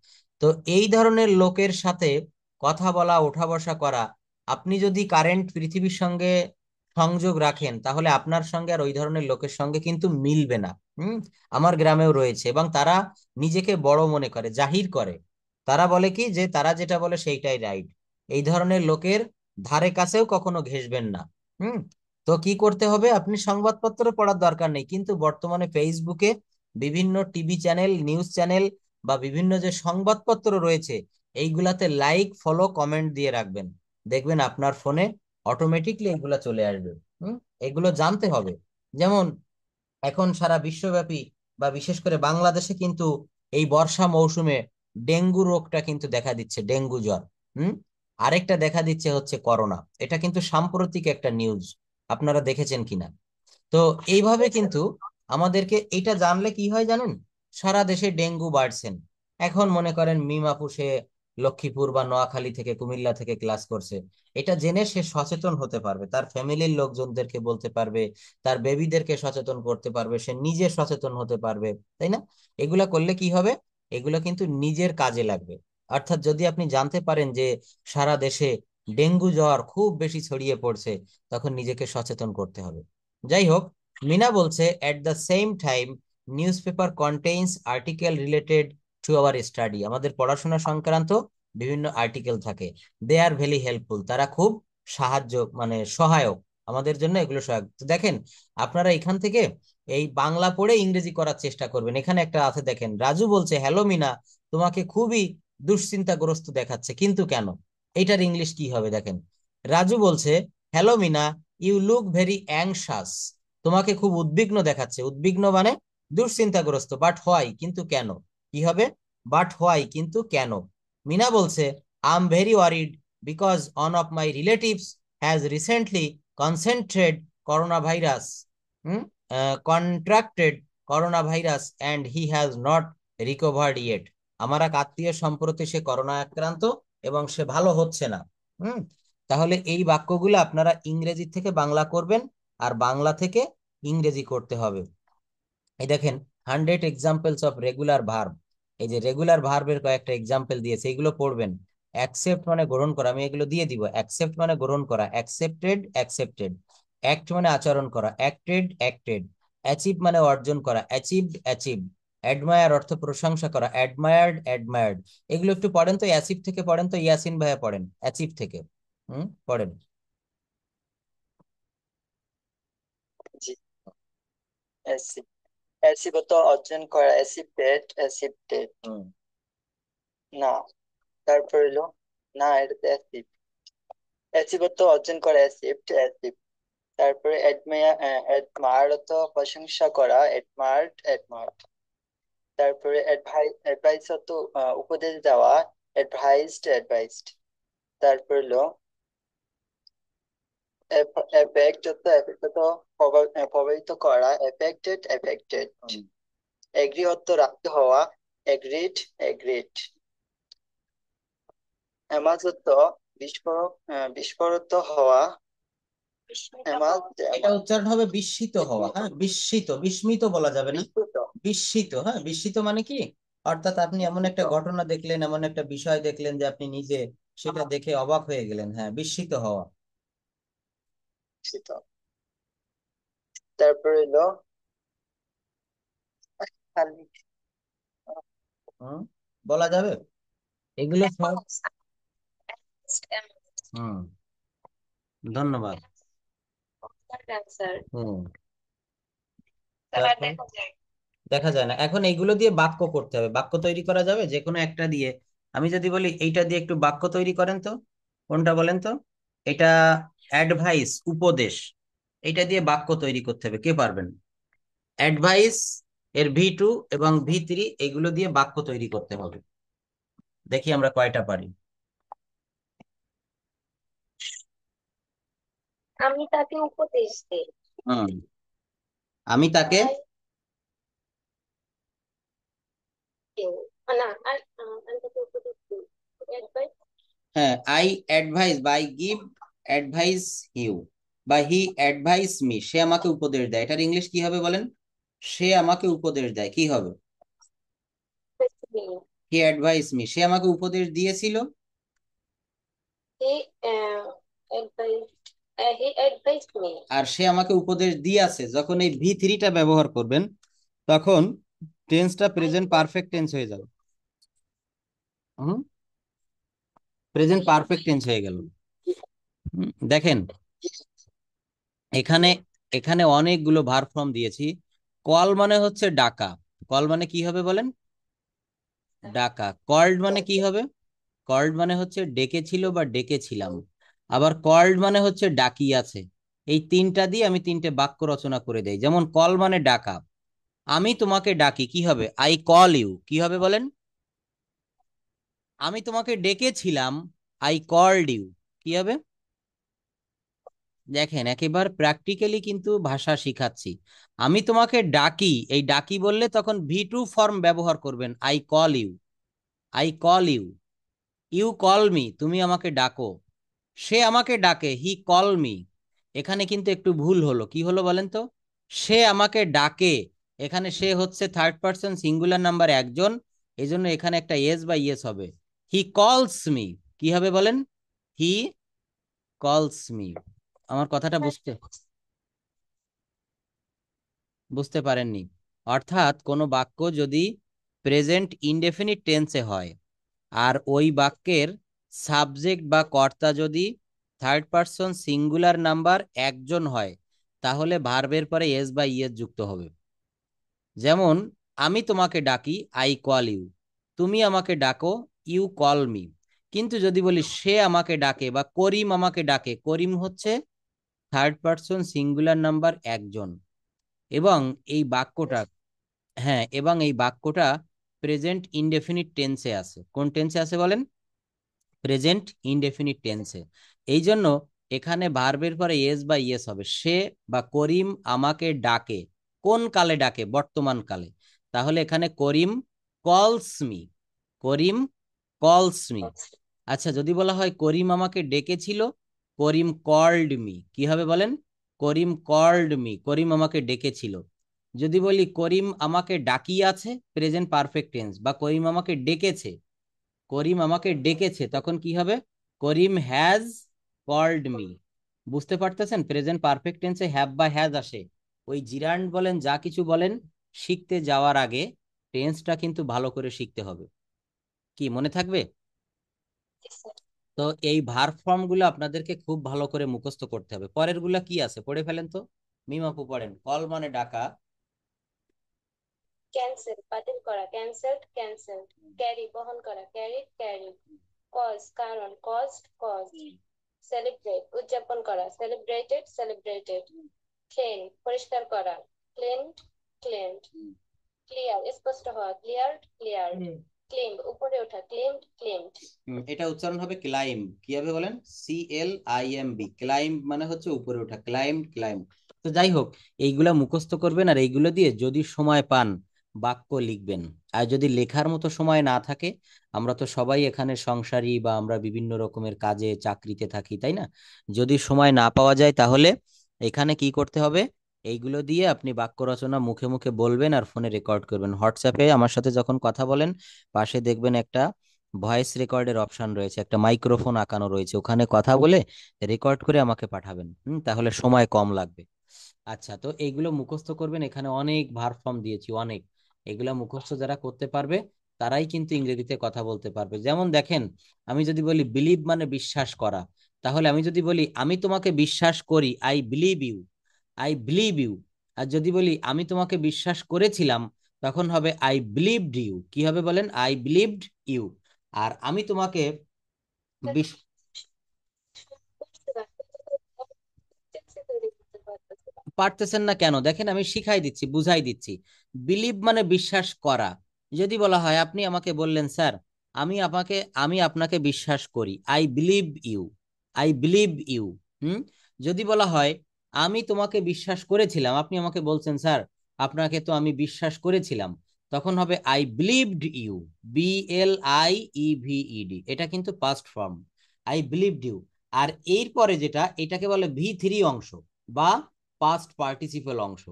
তো এই ধরনের লোকের সাথে কথা বলা, ওঠা বসা করা, আপনি যদি কারেন্ট পৃথিবীর সঙ্গে সংযোগ রাখেন তাহলে আপনার সঙ্গে আর ওই ধরনের লোকের সঙ্গে কিন্তু মিলবে না। হুম। আমার গ্রামেও রয়েছে, এবং তারা নিজেকে বড় মনে করে, জাহির করে, তারা বলে কি যে তারা যেটা বলে সেইটাই রাইট। এই ধরনের লোকের ধারে কাছেও কখনো ঘেঁষবেন না। হুম। তো কি করতে হবে? আপনি সংবাদপত্র পড়ার দরকার নেই, কিন্তু বর্তমানে ফেসবুকে বিভিন্ন টিভি চ্যানেল, নিউজ চ্যানেল বা বিভিন্ন যে সংবাদপত্র রয়েছে এইগুলাতে লাইক, ফলো, কমেন্ট দিয়ে রাখবেন, দেখবেন আপনার ফোনে অটোমেটিকলি এগুলা চলে আসবে। হুম। এগুলো জানতে হবে। যেমন এখন সারা বিশ্বব্যাপী বা বিশেষ করে বাংলাদেশে কিন্তু এই বর্ষা মৌসুমে ডেঙ্গু রোগটা কিন্তু দেখা দিচ্ছে, ডেঙ্গু জ্বর। হুম। আরেকটা দেখা দিচ্ছে হচ্ছে করোনা, এটা কিন্তু সাম্প্রতিক একটা নিউজ, আপনারা দেখেছেন কিনা? তো এইভাবে কিন্তু আমাদেরকে এটা জানলে কি হয় জানেন, সারা দেশে ডেঙ্গু বাড়ছেন। এখন মনে করেন মিমাপু সে লক্ষ্মীপুর বা নোয়াখালী থেকে, কুমিল্লা থেকে ক্লাস করছে, এটা জেনে সে সচেতন হতে পারবে, তার ফ্যামিলির লোকজনদেরকে বলতে পারবে, তার বেবিদেরকে সচেতন করতে পারবে, সে নিজে সচেতন হতে পারবে, তাই না? এগুলা করলে কি হবে? এগুলো কিন্তু নিজের কাজে লাগবে। অর্থাৎ যদি আপনি জানতে পারেন যে সারা দেশে ডেঙ্গু জ্বর খুব বেশি ছড়িয়ে পড়ছে, তখন নিজেকে সচেতন করতে হবে। যাই হোক, মিনা বলছে, at the same time news paper contains article related to our study, আমাদের পড়াশোনা সংক্রান্ত বিভিন্ন আর্টিকেল থাকে, দে আর ভেরি হেল্পফুল, তারা খুব সাহায্য মানে সহায়ক, আমাদের জন্য এগুলো সহায়ক। তো দেখেন, আপনারা এখান থেকে এই বাংলা পড়ে ইংরেজি করার চেষ্টা করবেন। এখানে একটা আছে দেখেন, রাজু বলছে, হ্যালো মিনা, তোমাকে খুবই দুশ্চিন্তাগ্রস্ত দেখাচ্ছে, কিন্তু কেন? এইটার ইংলিশ কি হবে দেখেন। রাজু বলছে, hello Meena, you look very anxious, তোমাকে খুব উদ্বিগ্ন দেখাচ্ছে, উদ্বিগ্ন মানে দুশ্চিন্তাগ্রস্ত, বাট হোয়াই কিন্তু কেন? কি হবে? বাট হোয়াই কিন্তু কেন? মিনা বলছে, I am very worried because one of my relatives has recently concentrated corona virus, contracted corona virus and he has not recovered yet, আমার এক আত্মীয় সম্প্রতি সে করোনা আক্রান্ত এবং সে ভালো হচ্ছে না। হুম। তাহলে এই বাক্যগুলো আপনারা ইংরেজি থেকে বাংলা করবেন, আর বাংলা থেকে ইংরেজি করতে হবে। এই দেখেন, 100 এক্সাম্পলস অফ রেগুলার ভার্ব, এই যে রেগুলার ভার্বের কয়েকটা এক্সাম্পল দিয়েছে, এগুলো পড়বেন। অ্যাকসেপ্ট মানে গ্রহণ করা, আমি এগুলো দিয়ে দিব। অ্যাকসেপ্ট মানে গ্রহণ করা, অ্যাকসেপ্টেড অ্যাকসেপ্টেড। অ্যাক্ট মানে আচরণ করা, অ্যাক্টেড অ্যাক্টেড। অ্যাচিভ মানে অর্জন করা, অ্যাচিভড অ্যাচিভড। অ্যাডমায়ার অর্থ প্রশংসা করা, অ্যাডমায়ার্ড অ্যাডমায়ার্ড। এগুলো একটু পড়েন তো, অ্যাচিভ থেকে পড়েন তো, ইয়াসিন ভাইয়া পড়েন অ্যাচিভ থেকে। পড়েন। জি। অ্যাসিভ, অ্যাসিভত অর্জন করা, অ্যাসিভটেড, অ্যাসিভটেড হুম। না, তারপর হলো না, এটা তো অ্যাসিভ, অ্যাসিভত অর্জন করা, অ্যাসিভড, অ্যাসিভ। তারপরে অ্যাডমায়ার, অ্যাডমায়ার তো প্রশংসা করা, অ্যাডমায়ার্ড, অ্যাডমায়ার্ড। তারপরে অ্যাডভাইস তো উপদেশ দেওয়া, অ্যাডভাইসড, অ্যাডভাইসড। তারপর হলো এফেক্ট অর্থ প্রভাবিত করা, এফেক্টেড এফেক্টেড। এগ্রি অর্থ রাজি হওয়া, এগ্রিড এগ্রিড। এমাজ অর্থ বিস্ফোরিত হওয়া, বিস্মিত এমাজ হওয়া। এটা উচ্চারণ হবে বিস্মিত হওয়া। হ্যাঁ, বিস্মিত, বিস্মিত বলা যাবে না, বিস্ফোরিত বিস্মিত। হ্যাঁ, বিস্মিত মানে কি, অর্থাৎ আপনি এমন একটা বিস্ফোরিত ঘটনা দেখলেন, এমন একটা বিষয় দেখলেন যে আপনি নিজে সেটা দেখে অবাক হয়ে গেলেন। হ্যাঁ, বিস্মিত হওয়া। বিস্ফোরিত। তারপরে হলো খালি হুম, বলা যাবে এগুলো সব। হুম, ধন্যবাদ। ক্যান্সার। হুম, তাহলে আর তারপর দেখা যায়। দেখা যায় না। এখন এইগুলো দিয়ে বাক্য করতে হবে, বাক্য তৈরি করা যাবে যে কোনো একটা দিয়ে। আমি যদি বলি এইটা দিয়ে একটু বাক্য তৈরি করেন তো, কোনটা বলেন তো? এটা অ্যাডভাইস, উপদেশ। এটা দিয়ে বাক্য তৈরি করতে হবে, কে পারবেন? অ্যাডভাইস এর V2 এবং V3 এগুলো দিয়ে বাক্য তৈরি করতে হবে। দেখি আমরা কয়টা পারি। আমি তাকে উপদেশ দিই। হুম, আমি তাকে, I give. না, আমি তাকে উপদেশ দিই। Advice. হ্যাঁ, আই অ্যাডভাইস বা আই গিভ অ্যাডভাইস ইউ, বা হি অ্যাডভাইস মি, সে আমাকে উপদেশ দেয়। এটার ইংলিশ কি হবে বলেন? সে আমাকে উপদেশ দেয়, কি হবে? Me. হি অ্যাডভাইস মি, সে আমাকে উপদেশ দিয়েছিল। He advised. He advised me. আর সে আমাকে উপদেশ দিয়েছে, যখন এই V3টা ব্যবহার করবেন তখন টেন্সটা প্রেজেন্ট পারফেক্ট টেন্স হয়ে যাবে। হুম, প্রেজেন্ট পারফেক্ট টেন্স হয়ে গেল। দেখেন এখানে, এখানে অনেকগুলো ভার্ব ফর্ম দিয়েছি। কল মানে হচ্ছে ডাকা, কল মানে কি হবে বলেন? ডাকা। কল্ড মানে কি হবে? কল্ড মানে হচ্ছে ডেকেছিল বা ডেকেছিলাম। আবার কল্ড মানে হচ্ছে ডাকিয়াছে। এই তিনটা দিয়ে আমি তিনটে বাক্য রচনা করে দেই। যেমন কল মানে ডাকা, আমি তোমাকে ডাকি, কি হবে? I call you. কি হবে বলেন? আমি তোমাকে ডেকেছিলাম, আই কল্ড ইউ। কি হবে? দেখেন একেবারে প্র্যাকটিক্যালি কিন্তু ভাষা শিখাচ্ছি। আমি তোমাকে ডাকি, এই ডাকি বললে তখন V2 ফর্ম ব্যবহার করবেন, I call you. I call you, you call me, তুমি আমাকে ডাকো। সে আমাকে ডাকে, হি কল মি। এখানে কিন্তু একটু ভুল হলো, কি হলো বলেন তো? সে আমাকে ডাকে, এখানে সে হচ্ছে থার্ড পারসন সিঙ্গুলার নাম্বার একজন, এই জন্য এখানে একটা এস বা ইয়েস হবে। হি কলস মি, কি হবে বলেন? হি কলস মি। আমার কথাটা বুঝতে বুঝতে পারেননি? অর্থাৎ কোনো বাক্য যদি প্রেজেন্ট ইনডেফিনিট টেন্সে হয়, আর ওই বাক্যের সাবজেক্ট বা কর্তা যদি থার্ড পারসন সিঙ্গুলার নাম্বার একজন হয়, তাহলে ভার্বের পরে এস বা ইএস যুক্ত হবে। যেমন আমি তোমাকে ডাকি, আই কল ইউ। তুমি আমাকে ডাকো, ইউ কল মি। কিন্তু যদি বলি সে আমাকে ডাকে বা করিম আমাকে ডাকে, করিম হচ্ছে থার্ড পারসন সিঙ্গুলার নাম্বার একজন। এবং এই বাক্যটা, হ্যাঁ, এবং এই বাক্যটা প্রেজেন্ট ইনডেফিনিট টেন্সে আছে। কোন টেন্সে আছে বলেন? প্রেজেন্ট ইনডেফিনিট টেন্সে। এই জন্য এখানে ভার্বের পরে এস বা ইয়েস হবে। সে বা করিম আমাকে ডাকে, কোন কালে ডাকে? বর্তমান কালে। তাহলে এখানে করিম কলস মি, করিম কলস মি। আচ্ছা, যদি বলা হয় করিম আমাকে ডেকেছিল, করিম কল্ড মি, কি হবে বলেন? করিম কল্ড মি, করিম আমাকে ডেকেছিল। যদি বলি করিম আমাকে ডাকিয়াছে, প্রেজেন্ট পারফেক্ট টেন্স, বা করিম আমাকে ডেকেছে, করিম আমাকে ডেকেছে, তখন কি হবে? করিম হ্যাজ কল্ড মি। বুঝতে পারতেছেন? প্রেজেন্ট পারফেক্ট টেন্সে হ্যাভ বা হ্যাজ আসে। ওই জিরান্ড বলেন, যা কিছু বলেন, শিখতে যাওয়ার আগে টেন্সটা কিন্তু ভালো করে শিখতে হবে। কি মনে থাকবে? তো এই ভার্ব ফর্ম গুলো আপনাদেরকে খুব ভালো করে মুখস্থ করতে হবে। পরের গুলা কি আছে পড়ে ফেলেন তো। মিম আপু পড়েন। কল মানে ডাকা। ক্যান্সেল, বাতিল করা, ক্যান্সেলড ক্যান্সেলড। ক্যারি, বহন করা, ক্যারিড ক্যারিড। কজ, কারণ, কজড কজড। সেলিব্রেট, উদযাপন করা, সেলিব্রেটেড সেলিব্রেটেড। ক্লিন, পরিষ্কার করা, ক্লিনড ক্লিনড। ক্লিয়ার, স্পষ্ট হওয়া, ক্লিয়ারড ক্লিয়ারড। ক্লেইম, উপরে ওঠা, ক্লেইমড, ক্লেইমড। এটা উচ্চারণ হবে ক্লাইম। কি হবে বলেন? CLIMB। ক্লাইম মানে হচ্ছে উপরে ওঠা, ক্লাইম ক্লাইম। তো যাই হোক, এইগুলা মুখস্থ করবেন, আর এইগুলো দিয়ে যদি সময় পান বাক্য লিখবেন। আর যদি লেখার মতো সময় না থাকে, আমরা তো সবাই এখানে সংসারী বা আমরা বিভিন্ন রকমের কাজে চাকরিতে থাকি, তাই না? যদি সময় না পাওয়া যায় তাহলে এখানে কি করতে হবে? এইগুলো দিয়ে আপনি বাক্য রচনা মুখে মুখে বলবেন আর ফোনে রেকর্ড করবেন। হোয়াটসঅ্যাপে আমার সাথে যখন কথা বলেন, পাশে দেখবেন একটা ভয়েস রেকর্ডের অপশন রয়েছে, একটা মাইক্রোফোন আঁকানো রয়েছে, ওখানে কথা বলে রেকর্ড করে আমাকে পাঠাবেন। তাহলে সময় কম লাগবে। আচ্ছা, তো এইগুলো মুখস্থ করবেন। এখানে অনেক ভার্ব ফর্ম দিয়েছি, অনেক। এগুলা মুখস্থ যারা করতে পারবে তারাই কিন্তু ইংরেজিতে কথা বলতে পারবে। যেমন দেখেন, আমি যদি বলি বিলিভ মানে বিশ্বাস করা, তাহলে আমি যদি বলি আমি তোমাকে বিশ্বাস করি, I believe you, I believe you. আর যদি বলি আমি তোমাকে বিশ্বাস করেছিলাম, তখন হবে আই বিলিভড ইউ। কি হবে বলেন? I believed you. আর আমি তোমাকে বিশ- পারতেছেন না কেন? দেখেন আমি শিখাই দিচ্ছি, বুঝাই দিচ্ছি। বিলিভ মানে বিশ্বাস করা। যদি বলা হয়, আপনি আমাকে বললেন স্যার, আমি আপনাকে বিশ্বাস করি, I believe you, I believe you. হুম। যদি বলা হয় আমি তোমাকে বিশ্বাস করেছিলাম, আপনি আমাকে বলছেন স্যার, আপনাকে তো আমি বিশ্বাস করেছিলাম, তখন হবে আই বিলিভড ইউ, BLIEVED। এটা কিন্তু past form, I believed you. আর এরপরে যেটা, এটাকে বলে V3 অংশ বা পাস্ট পার্টিসিপেল অংশ।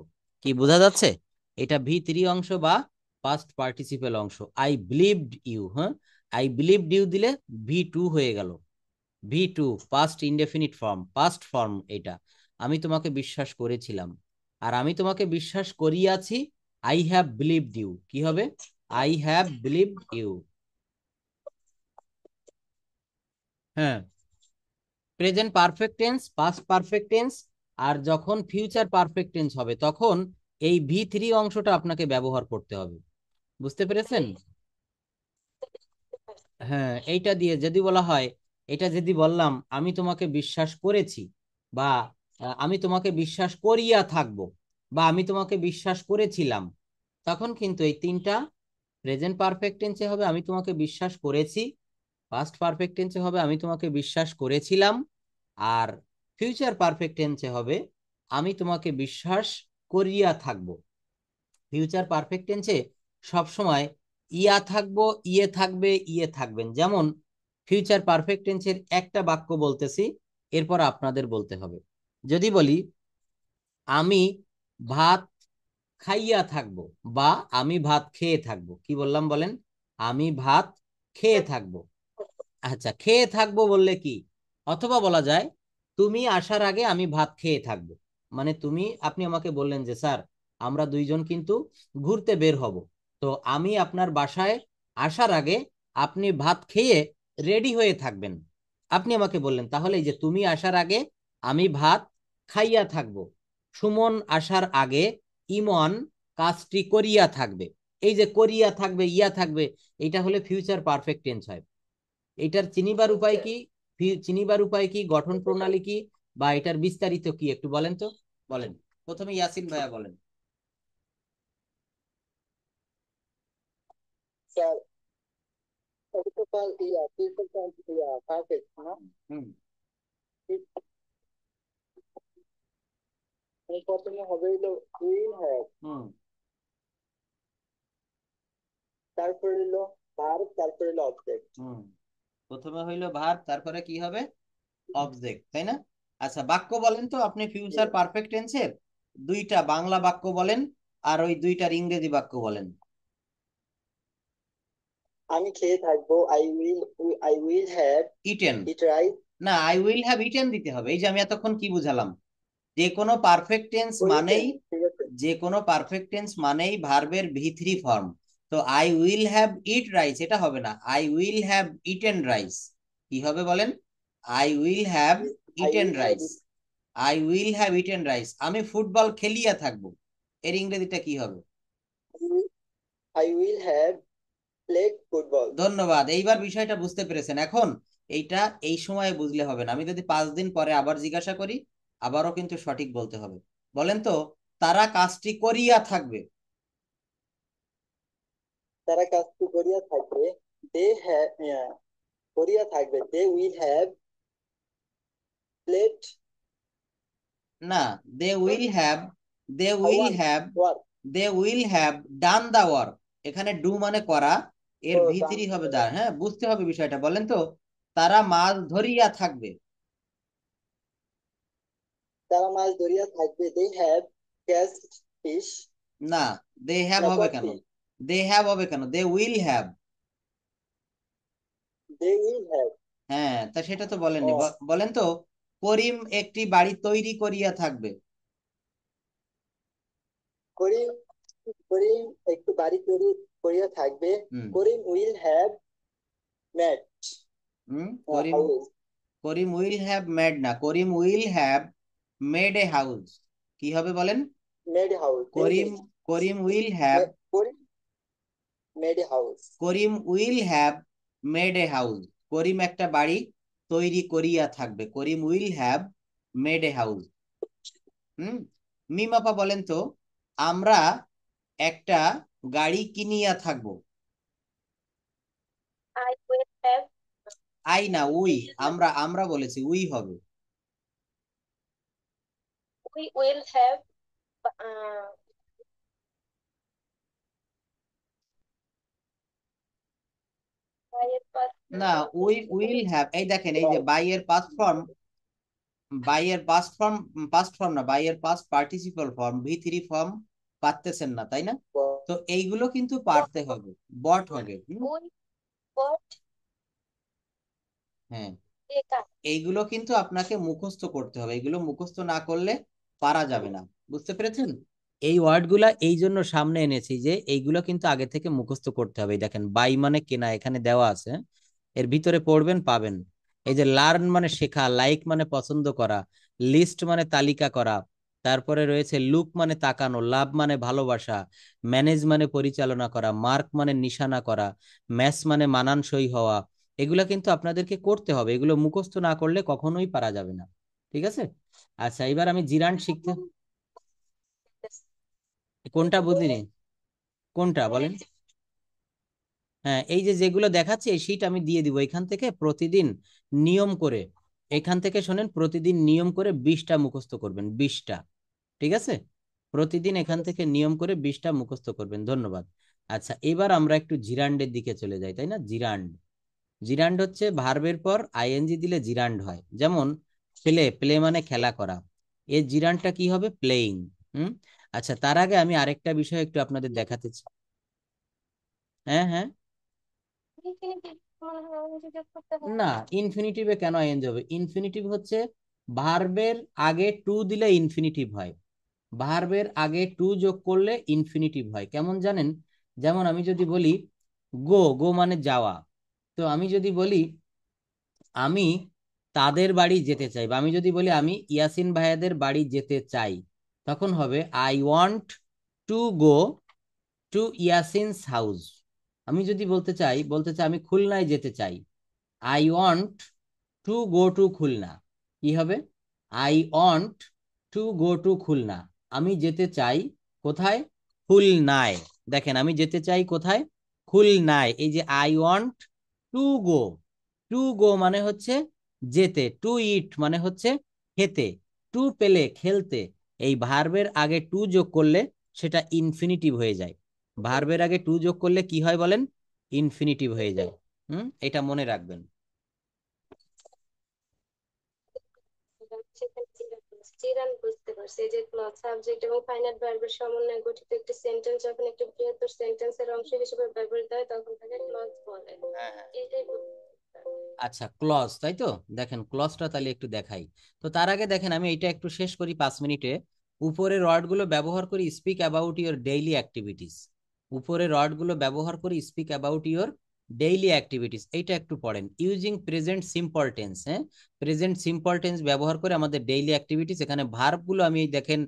কি বোঝা যাচ্ছে? এটা V3 অংশ বা পাস্ট পার্টিসিপেল অংশ। আই বিলিভড ইউ, হ্যাঁ, আই বিলিভড ইউ দিলে V2 হয়ে গেল। V2 past indefinite form, past form এটা। আমি তোমাকে বিশ্বাস করেছিলাম, আর আমি তোমাকে বিশ্বাস করিয়াছি, আই হ্যাভ বিলিভড ইউ। কি হবে? I have believed you. হ্যাঁ, present perfect tense, past perfect tense, আর যখন ফিউচার পারফেক্ট টেন্স হবে তখন এই V3 অংশটা আপনাকে ব্যবহার করতে হবে। বুঝতে পেরেছেন? হ্যাঁ, এইটা দিয়ে যদি বলা হয়, এটা যদি বললাম আমি তোমাকে বিশ্বাস করেছি, বা আমি তোমাকে বিশ্বাস করিয়া থাকবো, বা আমি তোমাকে বিশ্বাস করেছিলাম, তখন কিন্তু এই তিনটা প্রেজেন্ট পারফেক্ট টেন্সে হবে আমি তোমাকে বিশ্বাস করেছি, পাস্ট পারফেক্ট টেন্সে হবে আমি তোমাকে বিশ্বাস করেছিলাম, আর ফিউচার পারফেক্ট টেন্সে হবে আমি তোমাকে বিশ্বাস করিয়া থাকবো। ফিউচার পারফেক্ট টেন্সে সবসময় ইয়া থাকবো, ইয়ে থাকবে, ইয়ে থাকবেন। যেমন ফিউচার পারফেক্ট টেন্সের একটা বাক্য বলতেছি, এরপর আপনাদের বলতে হবে। যদি বলি আমি ভাত খাইয়া থাকবো, বা আমি ভাত খেয়ে থাকবো, কি বললাম বলেন? আমি ভাত খেয়ে থাকবো। আচ্ছা, খেয়ে থাকবো বললে কি? অথবা বলা যায় তুমি আসার আগে আমি ভাত খেয়ে থাকবো। মানে আপনি আমাকে বললেন যে স্যার, আমরা দুইজন কিন্তু ঘুরতে বের হব, তো আমি আপনার বাসায় আসার আগে আপনি ভাত খেয়ে রেডি হয়ে থাকবেন। আপনি আমাকে বললেন, তাহলে এই যে তুমি আসার আগে আমি ভাত খাইয়া থাকবো, সুমন আসার আগে ইমন কাজটি করিয়া থাকবে। এই যে করিয়া থাকবে, ইয়া থাকবে, এটা হলে ফিউচার পারফেক্ট টেন্স হয়। এটার চিনিবার উপায় কি? চিনিবার উপায় কি, গঠন প্রণালী কি, বা এটার বিস্তারিত কি একটু বলেন তো। বলেন, প্রথমে ইয়াসিন ভাইয়া বলেন। স্যার, পারফেক্ট না? হুম। প্রথমে হবে হলো উইল হ্যাভ, হুম। তারপরে হলো ভার্ব, তারপরে হলো অবজেক্ট। হুম। প্রথমে হইলো ভার্ব, তারপরে কি হবে? অবজেক্ট, তাই না? আচ্ছা, বাক্য বলেন তো আপনি ফিউচার পারফেক্ট টেন্সের দুইটা বাংলা বাক্য বলেন, আর ওই দুইটার ইংরেজি বাক্য বলেন। আমি খেয়ে থাকবো, I will have eaten. It, right? না, আই উইল হ্যাভ ইটেন দিতে হবে। এই যে আমি এতক্ষণ কি বুঝালাম, যে কোনো পারফেক্ট টেন্স মানেই, ঠিক আছে। যে কোনো পারফেক্ট টেন্স মানেই ভার্বের V3 ফর্ম। তো I will have eat rice এটা হবে না, I will have eaten rice. কি হবে বলেন? I will have I eaten will have rice, I will have eaten rice. আমি ফুটবল খেলিয়া থাকবো, এর ইংরেজিটা কি হবে? I will have played football. ধন্যবাদ, এইবার বিষয়টা বুঝতে পেরেছেন। এখন এইটা এই সময়ে বুঝলে হবে না, আমি যদি 5 দিন পরে আবার জিজ্ঞাসা করি, আবারও কিন্তু সঠিক বলতে হবে। বলেন তো, তারা কাজটি করিয়া থাকবে। তারা কাজটি করিয়া থাকবে, দে হ্যাভ, করিয়া থাকবে, দে উইল হ্যাভ প্লেড না, they will have, they will have, work. They will have done the work. এখানে ডু মানে করা, এর ও ভিতরি হবে দা। হ্যাঁ, বুঝতে হবে বিষয়টা। বলেন তো, তারা মাছ ধরিয়া থাকবে। তারা মাছ ধরিয়া থাকবে, দে হ্যাভ ক্যাচড ফিশ। না, দে হ্যাভ না, হবে কট কেন? ফিশ। দে হ্যাভ হবে কেন? They will have. They will have. হ্যাঁ, তা সেটা তো বলেননি। ও, বলেন তো, করিম একটি বাড়ি তৈরি করিয়া থাকবে। করিম করিম একটু বাড়ি তৈরি করিয়া থাকবে, hmm Karim will have made hmm Karim, house. Karim will have made না, Karim will have made a house. কি হবে বলেন? Made house, Karim, Karim will have, Karim made house. Karim will have made a house. Karim একটা বাড়ি তৈরি করিয়া থাকবে, Karim will have made a house. হুম। মিমাপা বলেন তো, আমরা একটা গাড়ি কিনিয়া থাকবো। I will have, আই না, উই। আমরা বলেছি, উই হবে। we will have, uh, by a না, উই উইল হ্যাভ। এই দেখেন, এই যে বাই এর পাস্ট ফর্ম, বাই এর পাস্ট ফর্ম, পাস্ট ফর্ম না, বাই এর পাস্ট পার্টিসিপল ফর্ম, ভি3 ফর্ম পারতেছেন না, তাই না? তো এইগুলো কিন্তু পারতে হবে, বট হবে। we bought হ্যাঁ, a car. এইগুলো কিন্তু আপনাকে মুখস্থ করতে হবে, এগুলো মুখস্থ না করলে পারা যাবে না। বুঝতে পেরেছেন? এই ওয়ার্ডগুলা এই জন্য সামনে এনেছি যে এইগুলো কিন্তু আগে থেকে মুখস্থ করতে হবে। এই দেখেন, বাই মানে কেনা এখানে দেওয়া আছে, হ্যাঁ? এর ভিতরে পড়বেন পাবেন। এই যে লার্ন মানে শেখা, লাইক মানে পছন্দ করা, লিস্ট মানে তালিকা করা, তারপরে রয়েছে লুক মানে তাকানো, লাভ মানে ভালোবাসা, ম্যানেজ মানে পরিচালনা করা, মার্ক মানে নিশানা করা, ম্যাচ মানে মানানসই হওয়া। এগুলা কিন্তু আপনাদেরকে করতে হবে, এগুলো মুখস্থ না করলে কখনোই পারা যাবে না। ঠিক আছে? আচ্ছা, এবার আমি জিরান্ড শিখতে, কোনটা বুঝলিনি? কোনটা বলেন? হ্যাঁ, এই যে যেগুলো দেখাচ্ছে এই শীট আমি দিয়ে দিব এখান থেকে প্রতিদিন নিয়ম করে। এখান থেকে শোনেন, প্রতিদিন নিয়ম করে 20টা মুখস্থ করবেন, 20টা। ঠিক আছে? প্রতিদিন এখান থেকে নিয়ম করে 20টা মুখস্থ করবেন। ধন্যবাদ। আচ্ছা, এবার আমরা একটু জিরান্ডের দিকে চলে যাই, তাই না? জিরান্ড, জিরান্ড হচ্ছে ভার্বের পর আইএনজি দিলে জিরান্ড হয়। যেমন প্লে, প্লে মানে খেলা করা, এর জিরান্ডটা কি হবে? প্লেইং। হুম। আচ্ছা, তার আগে আমি আরেকটা বিষয় একটু আপনাদের দেখাতে চাই। হ্যাঁ হ্যাঁ। Infinitive মনে হয় আমাকে যোগ করতে হয়। না, ইনফিনিটিভে কেন আইএনজি হবে? ইনফিনিটিভ হচ্ছে ভার্বের আগে টু দিলে ইনফিনিটিভ হয়, ভার্বের আগে টু যোগ করলে ইনফিনিটিভ হয়। কেমন জানেন? যেমন আমি যদি বলি গো, গো মানে যাওয়া। তো আমি যদি বলি আমি তাদের বাড়ি যেতে চাই, বা আমি যদি বলি আমি ইয়াসিন ভাইয়াদের বাড়ি যেতে চাই, তখন হবে I want to go to Yasin's house. আমি যদি বলতে চাই আমি খুলনায় যেতে চাই, I want to go to Khulna. কি হবে? I want to go to Khulna. আমি যেতে চাই কোথায়? খুলনায়। দেখেন, আমি যেতে চাই কোথায়? খুলনায়। এই যে I want to go, to go মানে হচ্ছে যেতে, টু ইট মানে হচ্ছে খেতে, টু পেলে খেলতে। এই ভার্বের আগে টু যোগ করলে সেটা ইনফিনিটিভ হয়ে যায়। ভার্বের আগে টু যোগ করলে কি হয় বলেন? ইনফিনিটিভ হয়ে যায়। এটা মনে রাখবেন। সেখানে চিরান বুঝতে পারছি। এই যে ক্লজ, সাবজেক্ট এবং ফাইনাল ভার্বের সমন্বয়ে গঠিত একটি সেন্টেন্স যখন একটি বৃহত্তর সেন্টেন্সের অংশ হিসেবে ব্যবহৃত হয় তখন তাকে ক্লজ বলে। হ্যাঁ হ্যাঁ। এটাই বুঝতে পারছি। আচ্ছা, ক্লজ, তাই তো? দেখেন ক্লজটা তাহলে একটু দেখাই। তো তার আগে দেখেন, আমি এটা একটু শেষ করি 5 মিনিটে। উপরের ওয়ার্ডগুলো ব্যবহার করি speak about your daily activities. উপরের ওয়ার্ডগুলো ব্যবহার করি speak about your daily activities. এইটা একটু পড়েন। ইউজিং প্রেজেন্ট সিম্পল টেন্স, হ্যাঁ, প্রেজেন্ট সিম্পল টেন্স ব্যবহার করে আমাদের ডেইলি অ্যাক্টিভিটিস। এখানে ভার্বগুলো আমি এই দেখেন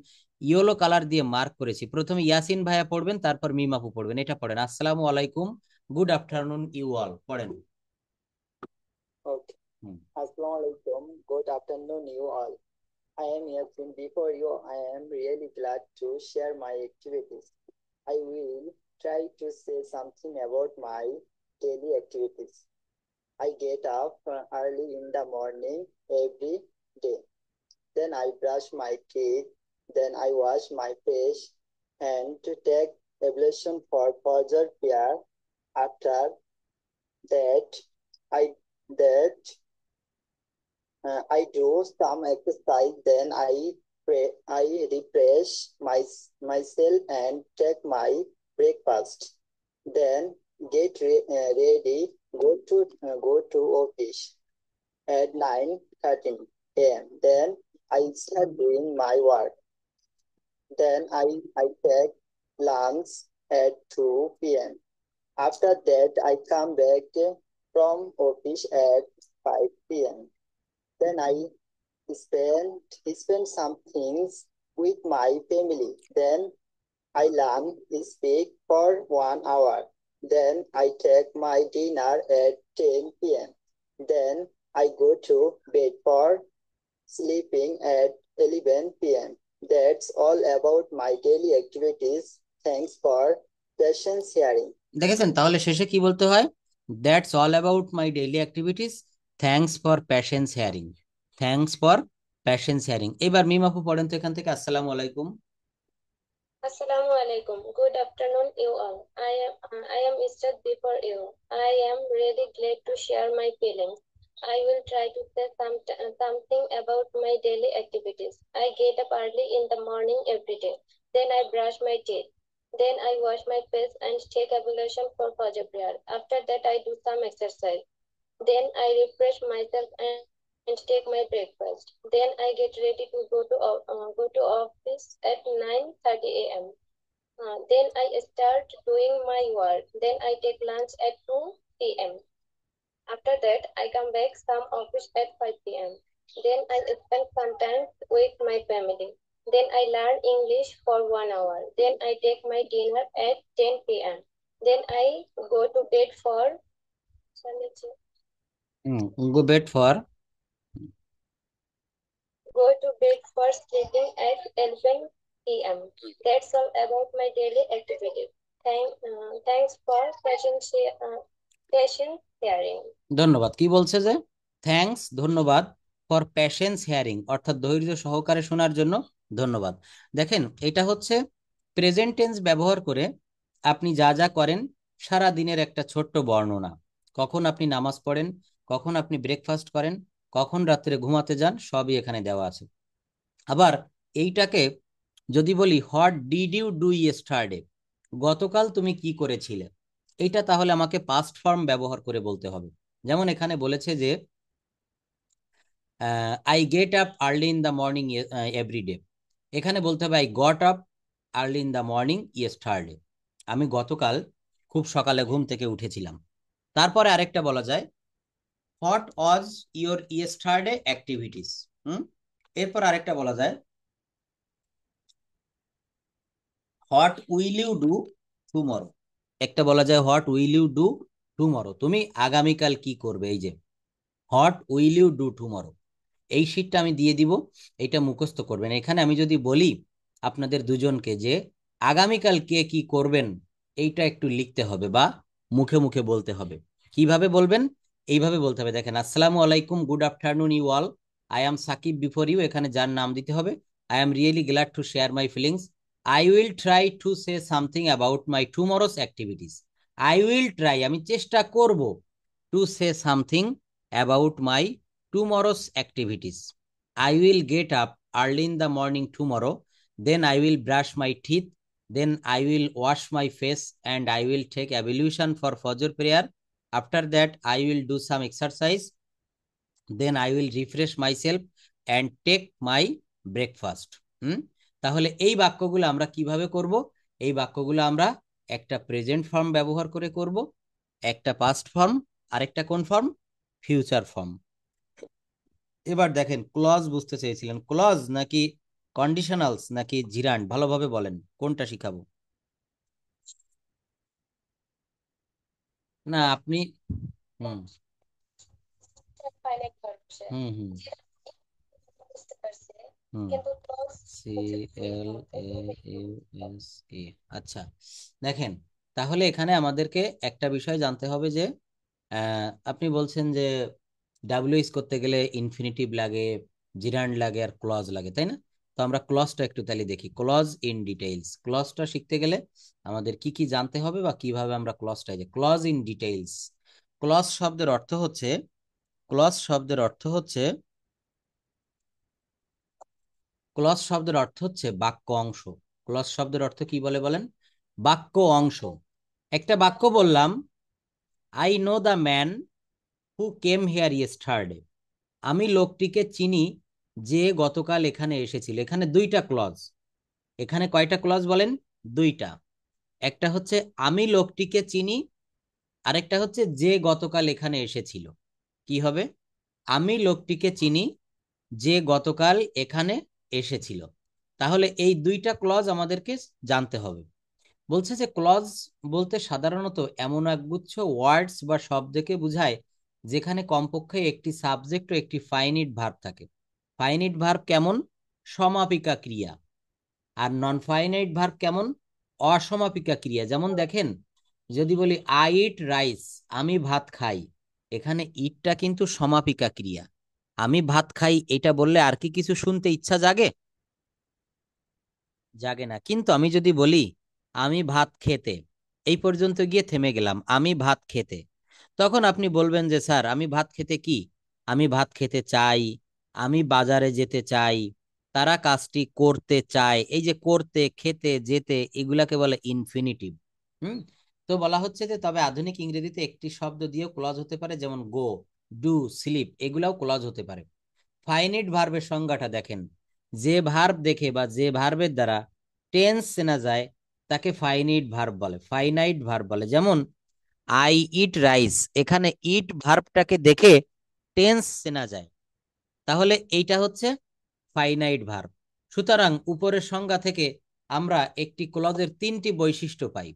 ইয়েলো কালার দিয়ে মার্ক করেছি। প্রথমে ইয়াসিন ভাইয়া পড়বেন, তারপর মিমাপু পড়বেন। এটা পড়েন, আসসালামু আলাইকুম, গুড আফটারনুন ইউ অল। পড়েন। Okay. Assalamu alaikum. Good afternoon, you all. I am Yasin. Before you, I am really glad to share my activities. I will try to say something about my daily activities. I get up early in the morning every day. Then I brush my teeth. Then I wash my face and to take ablution for further prayer. After that, I that I do some exercise. Then I refresh myself and take my breakfast. Then ready, go to office at 9:30 a.m. Then I start doing my work. Then I take lunch at 2 p.m. After that, I come back from office at 5 p.m. Then I spend spend some things with my family. Then I learn speak for 1 hour. Then I take my dinner at 10 p.m. Then I go to bed for sleeping at 11 p.m. That's all about my daily activities. Thanks for patience sharing. দেখেছেন, তাহলে শেষে কি বলতে হয়? That's all about my daily activities, thanks for patience hearing. Thanks for patience hearing. এবার মিম আপু পড়েন তো এখান থেকে। আসসালামু আলাইকুম। Assalamu alaikum. Good afternoon, you all. I am Israt before you. I am really glad to share my feelings. I will try to say something about my daily activities. I get up early in the morning every day. Then I brush my teeth. Then I wash my face and take ablution for Fajr prayer. After that, I do some exercise. Then I refresh myself and take my breakfast. Then I get ready to go to office at 9:30 a.m. Then I start doing my work. Then I take lunch at 2 p.m. After that, I come back some office at 5 p.m. Then I spend some time with my family. Then I learn English for 1 hour. Then I take my dinner at 10 p.m. Then I go to bed for go bed for sleeping at 11 p.m. That's all about my daily activities. Thanks for patient hearing. ধন্যবাদ। কি বলছে যে থ্যাঙ্কস, ধন্যবাদ, ফর প্যাশেন্স হেয়ারিং, অর্থাৎ ধৈর্য সহকারে শোনার জন্য ধন্যবাদ। দেখেন, এটা হচ্ছে প্রেজেন্ট টেন্স ব্যবহার করে আপনি যা যা করেন সারা দিনের একটা ছোট্ট বর্ণনা। কখন আপনি নামাজ পড়েন, কখন আপনি ব্রেকফাস্ট করেন, কখন রাত্রে ঘুমাতে যান, সবই এখানে দেওয়া আছে। আবার এইটাকে যদি বলি what did you do yesterday, গতকাল তুমি কি করেছিলে, এইটা তাহলে আমাকে পাস্ট ফর্ম ব্যবহার করে বলতে হবে। যেমন এখানে বলেছে যে I get up early in the morning every day, এখানে বলতে হবে I got up early in the morning yesterday, আমি গতকাল খুব সকালে ঘুম থেকে উঠেছিলাম। তারপরে আরেকটা বলা যায় what was your yesterday activities. এরপর আরেকটা বলা যায় what will you do tomorrow, একটা বলা যায় what will you do tomorrow, তুমি আগামীকাল কি করবে। এই যে what will you do tomorrow, এই শীটটা আমি দিয়ে দিব, এটা মুখস্থ করবেন। এখানে আমি যদি বলি আপনাদের দুজনকে যে আগামীকাল কে কি করবেন, এইটা একটু লিখতে হবে বা মুখে মুখে বলতে হবে। কিভাবে বলবেন? এইভাবে বলতে হবে। দেখেন, আসসালামু আলাইকুম, good afternoon you all, I am Sakib before you, এখানে যার নাম দিতে হবে। I am really glad to share my feelings. I will try to say something about my tomorrow's activities. I will try, আমি চেষ্টা করব, to say something about my tomorrow's activities. I will get up early in the morning tomorrow. Then I will brush my teeth. Then I will wash my face and I will take ablution for Fajr prayer. After that, I will do some exercise. Then I will refresh myself and take my breakfast. তাহলে এই বাক্যগুলো আমরা কিভাবে করব? এই বাক্যগুলো আমরা একটা প্রেজেন্ট ফর্ম ব্যবহার করে করব, একটা পাস্ট ফর্ম, আরেকটা কোন ফর্ম? Future form. এবার দেখেন, ক্লজ বুঝতে চেয়েছিলেন, ক্লজ নাকি কন্ডিশনালস নাকি জিরান্ড, ভালোভাবে বলেন কোনটা শিখাবো? না আপনি হুম Finite verbs হুম হুম বুঝতে পারছি, হুম কিন্তু clause সি হচ্ছে এল এ ইউ এস এ। আচ্ছা, দেখেন তাহলে এখানে আমাদেরকে একটা বিষয় জানতে হবে যে আপনি বলছেন যে ডাব্লিউএইচ করতে গেলে ইনফিনিটিভ লাগে, জিরান্ড লাগে আর ক্লজ লাগে, তাই না? তো আমরা ক্লজটা একটু তাহলে দেখি, ক্লজ ইন ডিটেইলস। ক্লজটা শিখতে গেলে আমাদের কি কি জানতে হবে বা কিভাবে আমরা ক্লজটা, যে ক্লজ ইন ডিটেইলস। ক্লজ শব্দের অর্থ হচ্ছে, ক্লজ শব্দের অর্থ হচ্ছে, ক্লজ শব্দের অর্থ হচ্ছে বাক্য অংশ। ক্লজ শব্দের অর্থ কি বলে বলেন? বাক্য অংশ। একটা বাক্য বললাম, I know the man who came here yesterday. আমি লোকটিকে চিনি যে গতকাল এখানে এসেছিল। এখানে দুইটা ক্লজ। এখানে কয়টা ক্লজ বলেন? দুইটা। একটা হচ্ছে আমি লোকটিকে চিনি, আরেকটা হচ্ছে যে গতকাল এখানে এসেছিল। কি হবে? আমি লোকটিকে চিনি যে গতকাল এখানে এসেছিল। তাহলে এই দুইটা ক্লজ আমাদেরকে জানতে হবে। বলছে যে ক্লজ বলতে সাধারণত এমন একগুচ্ছ ওয়ার্ডস বা শব্দকে বোঝায় যেখানে কমপক্ষে একটি সাবজেক্ট ও একটি ফাইনিট ভার্ব থাকে। ফাইনিট ভার্ব কেমন? সমাপিকা ক্রিয়া। আর নন ফাইনাইট ভার্ব কেমন? অসমাপিকা ক্রিয়া। যেমন দেখেন, যদি বলি আই ইট রাইস, আমি ভাত খাই, এখানে ইটটা কিন্তু সমাপিকা ক্রিয়া। আমি ভাত খাই এটা বললে আর কি কিছু শুনতে ইচ্ছা জাগে? জাগে না। কিন্তু আমি যদি বলি আমি ভাত খেতে, এই পর্যন্ত গিয়ে থেমে গেলাম, আমি ভাত খেতে, তখন আপনি বলবেন যে স্যার আমি ভাত খেতে কি? আমি ভাত খেতে চাই, আমি বাজারে যেতে চাই, তারা কাজটি করতে চায়। এই যে করতে, খেতে, যেতে, এগুলাকে বলে ইনফিনিটিভ। হুম। তো বলা হচ্ছে যে তবে আধুনিক ইংরেজিতে একটি শব্দ দিয়েও ক্লজ হতে পারে, যেমন গো, ডু, স্লিপ, এগুলাও ক্লজ হতে পারে। ফাইনিট ভার্বের সংজ্ঞাটা দেখেন, যে ভার্ব দেখে বা যে ভার্বের দ্বারা টেন্স চেনা যায় তাকে ফাইনিট ভার্ব বলে, ফাইনাইট ভার্ব বলে। যেমন আই ইট রাইস, এখানে ইট ভার্বটাকে দেখে টেন্স চেনা যায়, তাহলে এইটা হচ্ছে ফাইনাইট ভার্ব। সুতরাং উপরের সংজ্ঞা থেকে আমরা একটি ক্লজের তিনটি বৈশিষ্ট্য পাই।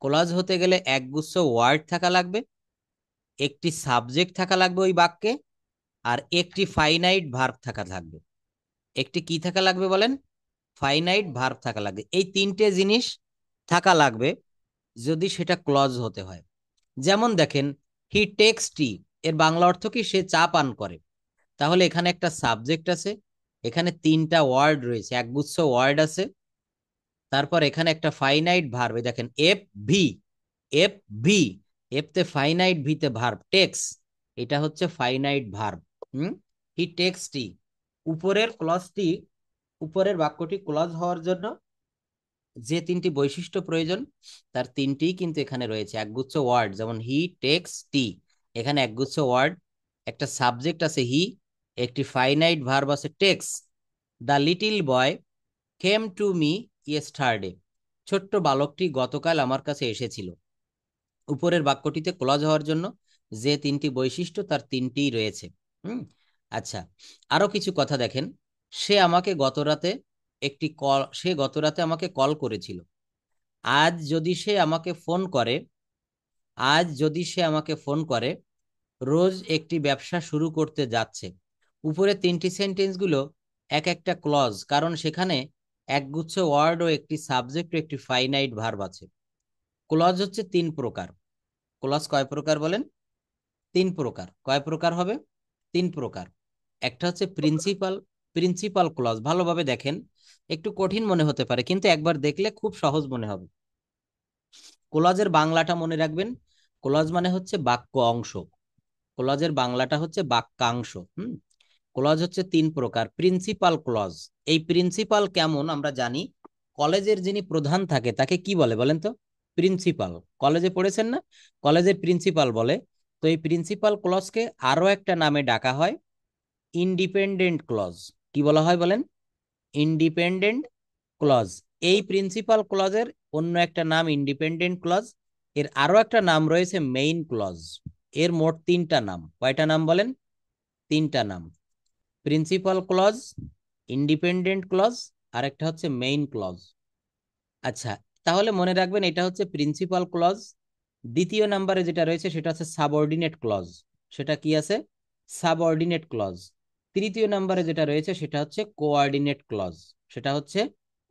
ক্লজ হতে গেলে একগুচ্ছ ওয়ার্ড থাকা লাগবে, একটি সাবজেক্ট থাকা লাগবে ওই বাক্যে, আর একটি ফাইনাইট ভার্ব থাকা লাগবে। একটি কি থাকা লাগবে বলেন? ফাইনাইট ভার্ব থাকা লাগবে। এই তিনটে জিনিস থাকা লাগবে যদি সেটা ক্লজ হতে হয়। যেমন দেখেন, হি টেক্স টি, এর বাংলা অর্থ কি? সে চা পান করে। তাহলে এখানে একটা সাবজেক্ট আছে, এখানে তিনটা ওয়ার্ড রয়েছে, একগুচ্ছ ওয়ার্ড আছে, তারপর এখানে একটা ফাইনাইট ভার্ব, দেখেন F V, F V, F তে ফাইনাইট, ভিতে ভার্ব, টেক্স, এটা হচ্ছে ফাইনাইট ভার্ব। হি টেক্স টি। উপরের ক্লজটি, উপরের বাক্যটি ক্লজ হওয়ার জন্য যে তিনটি বৈশিষ্ট্য প্রয়োজন তার তিনটিই কিন্তু এখানে রয়েছে। একগুচ্ছ ওয়ার্ড, যেমন হি টেক্স টি, এখানে একগুচ্ছ ওয়ার্ড, একটা সাবজেক্ট আছে হি, একটি ফাইনাইট ভার্ব আছে takes. The little boy came to me yesterday, ছোট্ট বালকটি গতকাল আমার কাছে এসেছিল। উপরের বাক্যটিতে ক্লজ হওয়ার জন্য যে তিনটি বৈশিষ্ট্য তার তিনটিই রয়েছে। হুম। আচ্ছা, আরো কিছু কথা দেখেন, সে আমাকে গতরাতে একটি কল, সে গতরাতে আমাকে কল করেছিল। আজ যদি সে আমাকে ফোন করে, আজ যদি সে আমাকে ফোন করে, রোজ একটি ব্যবসা শুরু করতে যাচ্ছে। উপরে তিনটি সেন্টেন্সগুলো এক একটা ক্লজ, কারণ সেখানে একগুচ্ছ ওয়ার্ড ও একটি সাবজেক্ট ও একটি ফাইনাইট ভার্ব আছে। ক্লজ হচ্ছে তিন প্রকার। ক্লজ কয় প্রকার বলেন? তিন প্রকার। কয় প্রকার হবে? তিন প্রকার। একটা হচ্ছে প্রিন্সিপাল, প্রিন্সিপাল ক্লজ। ভালোভাবে দেখেন, একটু কঠিন মনে হতে পারে কিন্তু একবার দেখলে খুব সহজ মনে হবে। ক্লজের বাংলাটা মনে রাখবেন, ক্লজ মানে হচ্ছে বাক্য অংশ। ক্লজের বাংলাটা হচ্ছে বাক্যাংশ। ক্লজ হচ্ছে তিন প্রকার। প্রিন্সিপাল ক্লজ, এই প্রিন্সিপাল কেমন আমরা জানি, কলেজের যিনি প্রধান থাকে তাকে কি বলে বলেন তো? প্রিন্সিপাল। কলেজে পড়েছেন না? কলেজের প্রিন্সিপাল বলে। তো এই প্রিন্সিপাল ক্লজকে আরো একটা নামে ডাকা হয়, ইন্ডিপেন্ডেন্ট ক্লজ। কি বলা হয় বলেন? Independent clause. এই প্রিন্সিপাল ক্লজের অন্য একটা নাম ইন্ডিপেন্ডেন্ট ক্লজ। এর আরো একটা নাম রয়েছে মেইন ক্লজ। এর মোট তিনটা নাম। কয়টা নাম বলেন? তিনটা নাম। প্রিন্সিপাল ক্লজ, ইন্ডিপেন্ডেন্ট ক্লজ, আর একটা হচ্ছে মেইন ক্লজ। আচ্ছা, তাহলে মনে রাখবেন এটা হচ্ছে প্রিন্সিপাল ক্লজ। দ্বিতীয় নাম্বারে যেটা রয়েছে সেটা হচ্ছে সাবঅর্ডিনেট ক্লজ। সেটা কি আছে? Subordinate clause. তৃতীয় নাম্বারে যেটা রয়েছে সেটা হচ্ছে কোঅর্ডিনেট ক্লজ। সেটা হচ্ছে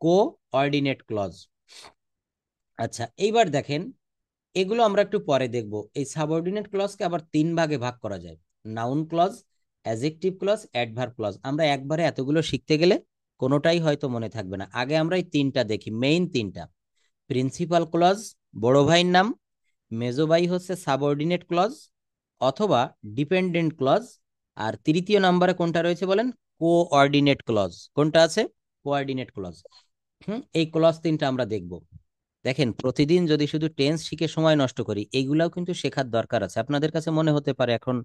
কোঅর্ডিনেট ক্লজ। আচ্ছা, এইবার দেখেন এগুলো আমরা একটু পরে দেখব। এই সাবঅর্ডিনেট ক্লজকে আবার 3 ভাগে ভাগ করা যায়: noun clause, adjective clause, adverb clause. আমরা একবারে এতগুলো শিখতে গেলে কোনোটাই হয়তো মনে থাকবে না। আগে আমরা এই 3টা দেখি, মেইন 3টা। প্রিন্সিপাল ক্লজ, বড় ভাইয়ের নাম। মেজো ভাই হচ্ছে সাবঅর্ডিনেট ক্লজ অথবা ডিপেন্ডেন্ট ক্লজ। আর তৃতীয় নম্বরে কোনটা রয়েছে বলেন? Coordinate clause. কোনটা আছে? Coordinate clause. এই ক্লজ 3টা আমরা দেখব। দেখেন, প্রতিদিন যদি শুধু টেন্স শিখে সময় নষ্ট করি, এইগুলাও কিন্তু শেখার দরকার আছে। আপনাদের কাছে মনে হতে পারে এখন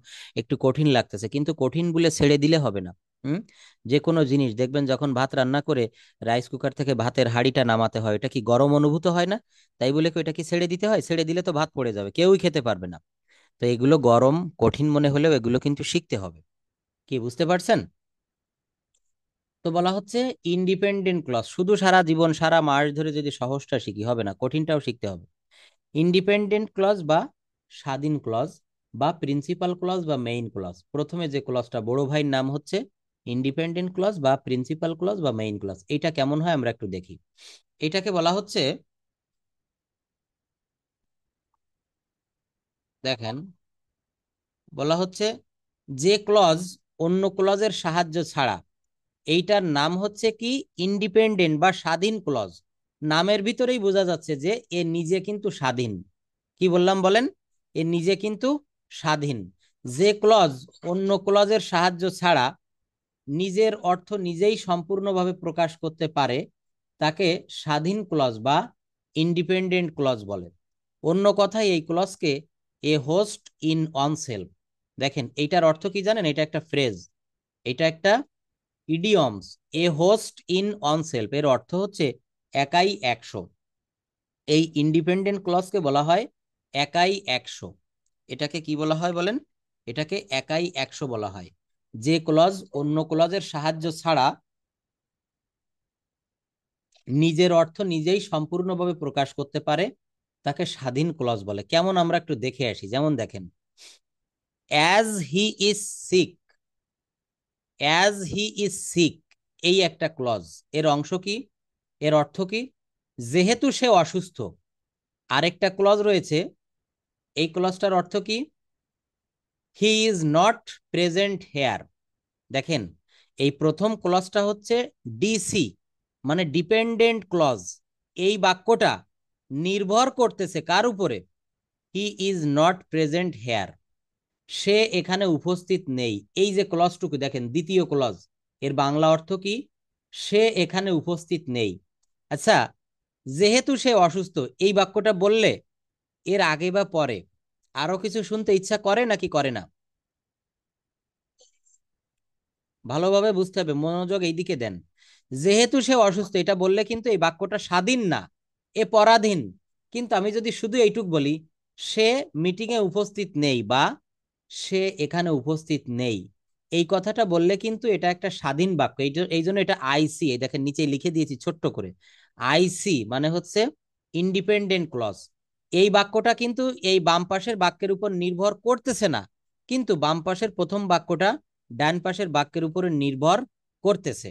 একটু কঠিন লাগতেছে, কিন্তু কঠিন বলে ছেড়ে দিলে হবে না। হুম যে কোনো জিনিস দেখবেন, যখন ভাত রান্না করে রাইস কুকার থেকে ভাতের হাঁড়িটা নামাতে হয়, এটা কি গরম অনুভূত হয় না? তাই বলে কি এটা কি ছেড়ে দিতে হয়? ছেড়ে দিলে তো ভাত পড়ে যাবে, কেউই খেতে পারবে না। তো এগুলো গরম কঠিন মনে হলেও এগুলো কিন্তু শিখতে হবে। কি বুঝতে পারছেন? তো বলা হচ্ছে ইন্ডিপেন্ডেন্ট ক্লজ। শুধু সারা জীবন সারা মাস ধরে যদি সহজটা শিখি হবে না, কঠিনটাও শিখতে হবে। ইন্ডিপেন্ডেন্ট ক্লজ বা স্বাধীন ক্লজ বা প্রিন্সিপাল ক্লজ বা মেইন ক্লজ। প্রথমে যে ক্লজটা, বড় ভাইয়ের নাম হচ্ছে ইন্ডিপেন্ডেন্ট ক্লজ বা প্রিন্সিপাল ক্লজ বা মেইন ক্লজ। এটা কেমন হয় আমরা একটু দেখি। এটাকে বলা হচ্ছে, দেখেন, বলা হচ্ছে যে ক্লজ অন্য ক্লজের সাহায্য ছাড়া, এইটার নাম হচ্ছে কি ইন্ডিপেন্ডেন্ট বা স্বাধীন ক্লজ। নামের ভিতরেই বোঝা যাচ্ছে যে এ নিজে কিন্তু স্বাধীন। কি বললাম বলেন? এ নিজে কিন্তু স্বাধীন। যে ক্লজ অন্য ক্লজের সাহায্য ছাড়া নিজের অর্থ নিজেই সম্পূর্ণভাবে প্রকাশ করতে পারে, তাকে স্বাধীন ক্লজ বা ইন্ডিপেন্ডেন্ট ক্লজ বলে। অন্য কথায় এই ক্লজকে a host in on self. দেখেন, এইটার অর্থ কি জানেন? এটা একটা ফ্রেজ, এটা একটা idioms. A host in on self এর অর্থ হচ্ছে একাই একশো। এই ইন্ডিপেন্ডেন্ট ক্লজকে বলা হয় একাই একশো। এটাকে কি বলা হয় বলেন? এটাকে একাই একশো বলা হয়। যে ক্লজ অন্য ক্লজের সাহায্য ছাড়া নিজের অর্থ নিজেই সম্পূর্ণভাবে প্রকাশ করতে পারে, তাকে স্বাধীন ক্লজ বলে। কেমন আমরা একটু দেখে আসি। যেমন দেখেন, as he is sick. As he is sick, এই একটা ক্লজ। এর অংশ কি? এর অর্থ কি? যেহেতু সে অসুস্থ। আরেকটা ক্লজ রয়েছে, এই ক্লজটার অর্থ কি? হি ইজ নট প্রেজেন্ট হেয়ার। দেখেন, এই প্রথম ক্লজটা হচ্ছে ডিসি, মানে ডিপেন্ডেন্ট ক্লজ। এই বাক্যটা নির্ভর করতেছে কার উপরে? He is not present here, সে এখানে উপস্থিত নেই। এই যে ক্লজটুকু দেখেন, দ্বিতীয় ক্লজ, এর বাংলা অর্থ কি? সে এখানে উপস্থিত নেই। আচ্ছা, যেহেতু সে অসুস্থ, এই বাক্যটা বললে এর আগে বা পরে আরো কিছু শুনতে ইচ্ছা করে নাকি করে না? ভালোভাবে বুঝতে হবে, মনোযোগ এইদিকে দেন। যেহেতু সে অসুস্থ, এটা বললে কিন্তু এই বাক্যটা স্বাধীন না, এ পরাধীন। কিন্তু আমি যদি শুধু এইটুক বলি, সে মিটিং এ উপস্থিত নেই বা সে এখানে উপস্থিত নেই, এই কথাটা বললে কিন্তু এটা একটা স্বাধীন বাক্য। এই জন্য এটা আইসি, এই দেখেন নিচে লিখে দিয়েছি ছোট্ট করে। আইসি মানে হচ্ছে ইন্ডিপেন্ডেন্ট ক্লজ। এই বাক্যটা কিন্তু এই বাম পাশের বাক্যের উপর নির্ভর করতেছে না, কিন্তু বাম পাশের প্রথম বাক্যটা ডান পাশের বাক্যের উপরে নির্ভর করতেছে।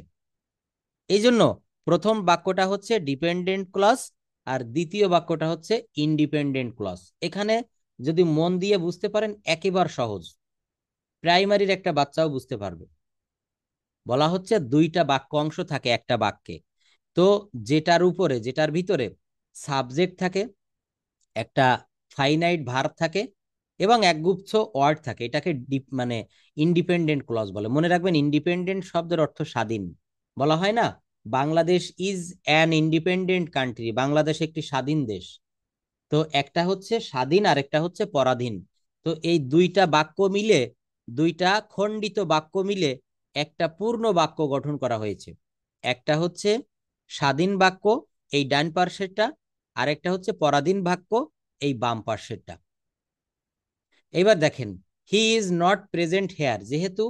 এই জন্য প্রথম বাক্যটা হচ্ছে ডিপেন্ডেন্ট ক্লজ আর দ্বিতীয় বাক্যটা হচ্ছে ইন্ডিপেন্ডেন্ট ক্লজ। এখানে যদি মন দিয়ে বুঝতে পারেন একেবারে সহজ, প্রাইমারির একটা বাচ্চাও বুঝতে পারবে। বলা হচ্ছে দুইটা বাক্য অংশ থাকে একটা বাক্যে। তো যেটার ভিতরে সাবজেক্ট থাকে, একটা ফাইনাইট ভার্ব থাকে এবং একগুচ্ছ ওয়ার্ড থাকে, এটাকে মানে ইন্ডিপেন্ডেন্ট ক্লজ বলে। মনে রাখবেন, ইন্ডিপেন্ডেন্ট শব্দের অর্থ স্বাধীন। বলা হয় না, Bangladesh is an independent country, Bangladesh একটি স্বাধীন দেশ। তো একটা হচ্ছে স্বাধীন আর একটা হচ্ছে পরাধীন। তো এই দুইটা বাক্য মিলে, দুইটা খণ্ডিত বাক্য মিলে একটা পূর্ণ বাক্য গঠন করা হয়েছে। একটা হচ্ছে স্বাধীন বাক্য, এই ডান পার্শ্বেরটা, আর একটা হচ্ছে পরাধীন বাক্য, এই বাম পার্শ্বেরটা। এবার দেখেন, he is not present hair, যেহেতু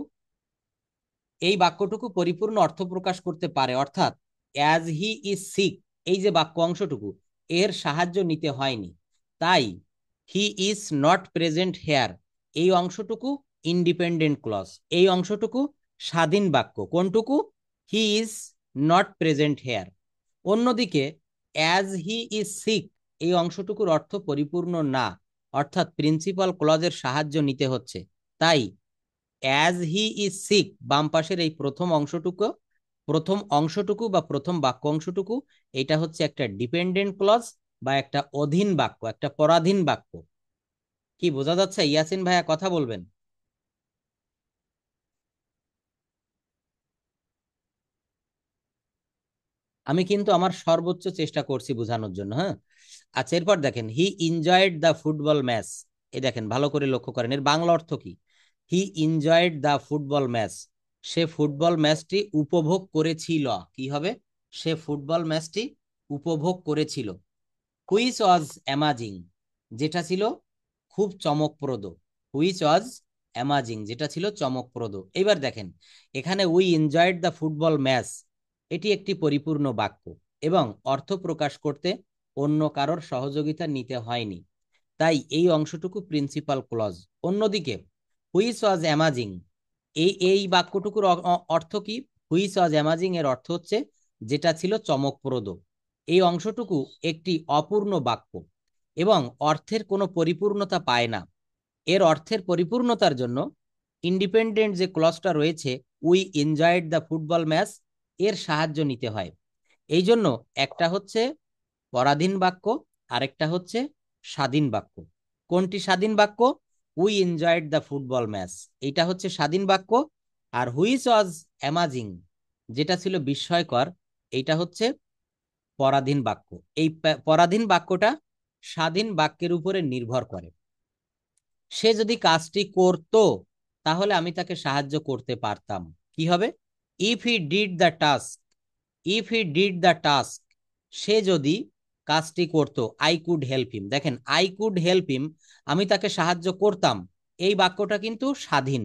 এই বাক্যটুকু পরিপূর্ণ অর্থ প্রকাশ করতে পারে, অর্থাৎ অ্যাজ হি ইজ সিক, এই যে বাক্য অংশটুকু, এর সাহায্য নিতে হয়নি, তাই he is not present here এই অংশটুকু ইন্ডিপেন্ডেন্ট ক্লজ। এই অংশটুকু স্বাধীন বাক্য। কোনটুকু? He is not present here. অন্যদিকে অ্যাজ হি ইজ সিক এই অংশটুকুর অর্থ পরিপূর্ণ না, অর্থাৎ প্রিন্সিপাল ক্লজের সাহায্য নিতে হচ্ছে। তাই অ্যাজ হি ইজ সিক, বাম পাশের এই প্রথম অংশটুকু বা প্রথম বাক্য অংশটুকু, এটা হচ্ছে একটা ডিপেন্ডেন্ট ক্লজ বা একটা অধীন বাক্য, একটা পরাধীন বাক্য। কি বোঝা যাচ্ছে? ইয়াসিন ভাইয়া কথা বলবেন। আমি কিন্তু আমার সর্বোচ্চ চেষ্টা করছি বোঝানোর জন্য, হ্যাঁ। আচ্ছা, এরপর দেখেন হি এনজয়েড দ্য ফুটবল ম্যাচ। এই দেখেন, ভালো করে লক্ষ্য করেন এর বাংলা অর্থ কি। He enjoyed the football match, সে ফুটবল ম্যাচটি উপভোগ করেছিল। কি হবে? সে ফুটবল ম্যাচটি উপভোগ করেছিল। হুইচ ওয়াজ অ্যামাজিং, যেটা ছিল খুব চমকপ্রদ। হুইচ ওয়াজ অ্যামাজিং, যেটা ছিল চমকপ্রদ। এবার দেখেন এখানে we enjoyed the football match, এটি একটি পরিপূর্ণ বাক্য এবং অর্থ প্রকাশ করতে অন্য কারোর সহযোগিতা নিতে হয়নি, তাই এই অংশটুকু প্রিন্সিপাল ক্লজ। অন্যদিকে হুইচ ওয়াজ অ্যামাজিং, এই বাক্যটুকুর অর্থ কি? হুইচ ওয়াজ অ্যামাজিং এর অর্থ হচ্ছে যেটা ছিল চমকপ্রদ। এই অংশটুকু একটি অপূর্ণ বাক্য এবং অর্থের কোনো পরিপূর্ণতা পায় না। এর অর্থের পরিপূর্ণতার জন্য ইন্ডিপেন্ডেন্ট যে ক্লজটা রয়েছে, we enjoyed the football match, এর সাহায্য নিতে হয়। এই জন্য একটা হচ্ছে পরাধীন বাক্য, আরেকটা হচ্ছে স্বাধীন বাক্য। কোনটি স্বাধীন বাক্য? We enjoyed the football match, এটা হচ্ছে স্বাধীন বাক্য। আর হুইচ ওয়াজ অ্যামাজিং, যেটা ছিল বিস্ময়কর, এইটা হচ্ছে পরাধীন বাক্য। এই পরাধীন বাক্যটা স্বাধীন বাক্যের উপরে নির্ভর করে। সে যদি কাজটি করত তাহলে আমি তাকে সাহায্য করতে পারতাম। কি হবে? If he did the task, if he did the task, সে যদি কাজটি করত, আই কুড হেল্প হিম। দেখেন আই কুড হেল্প হিম, আমি তাকে সাহায্য করতাম, এই বাক্যটা কিন্তু স্বাধীন।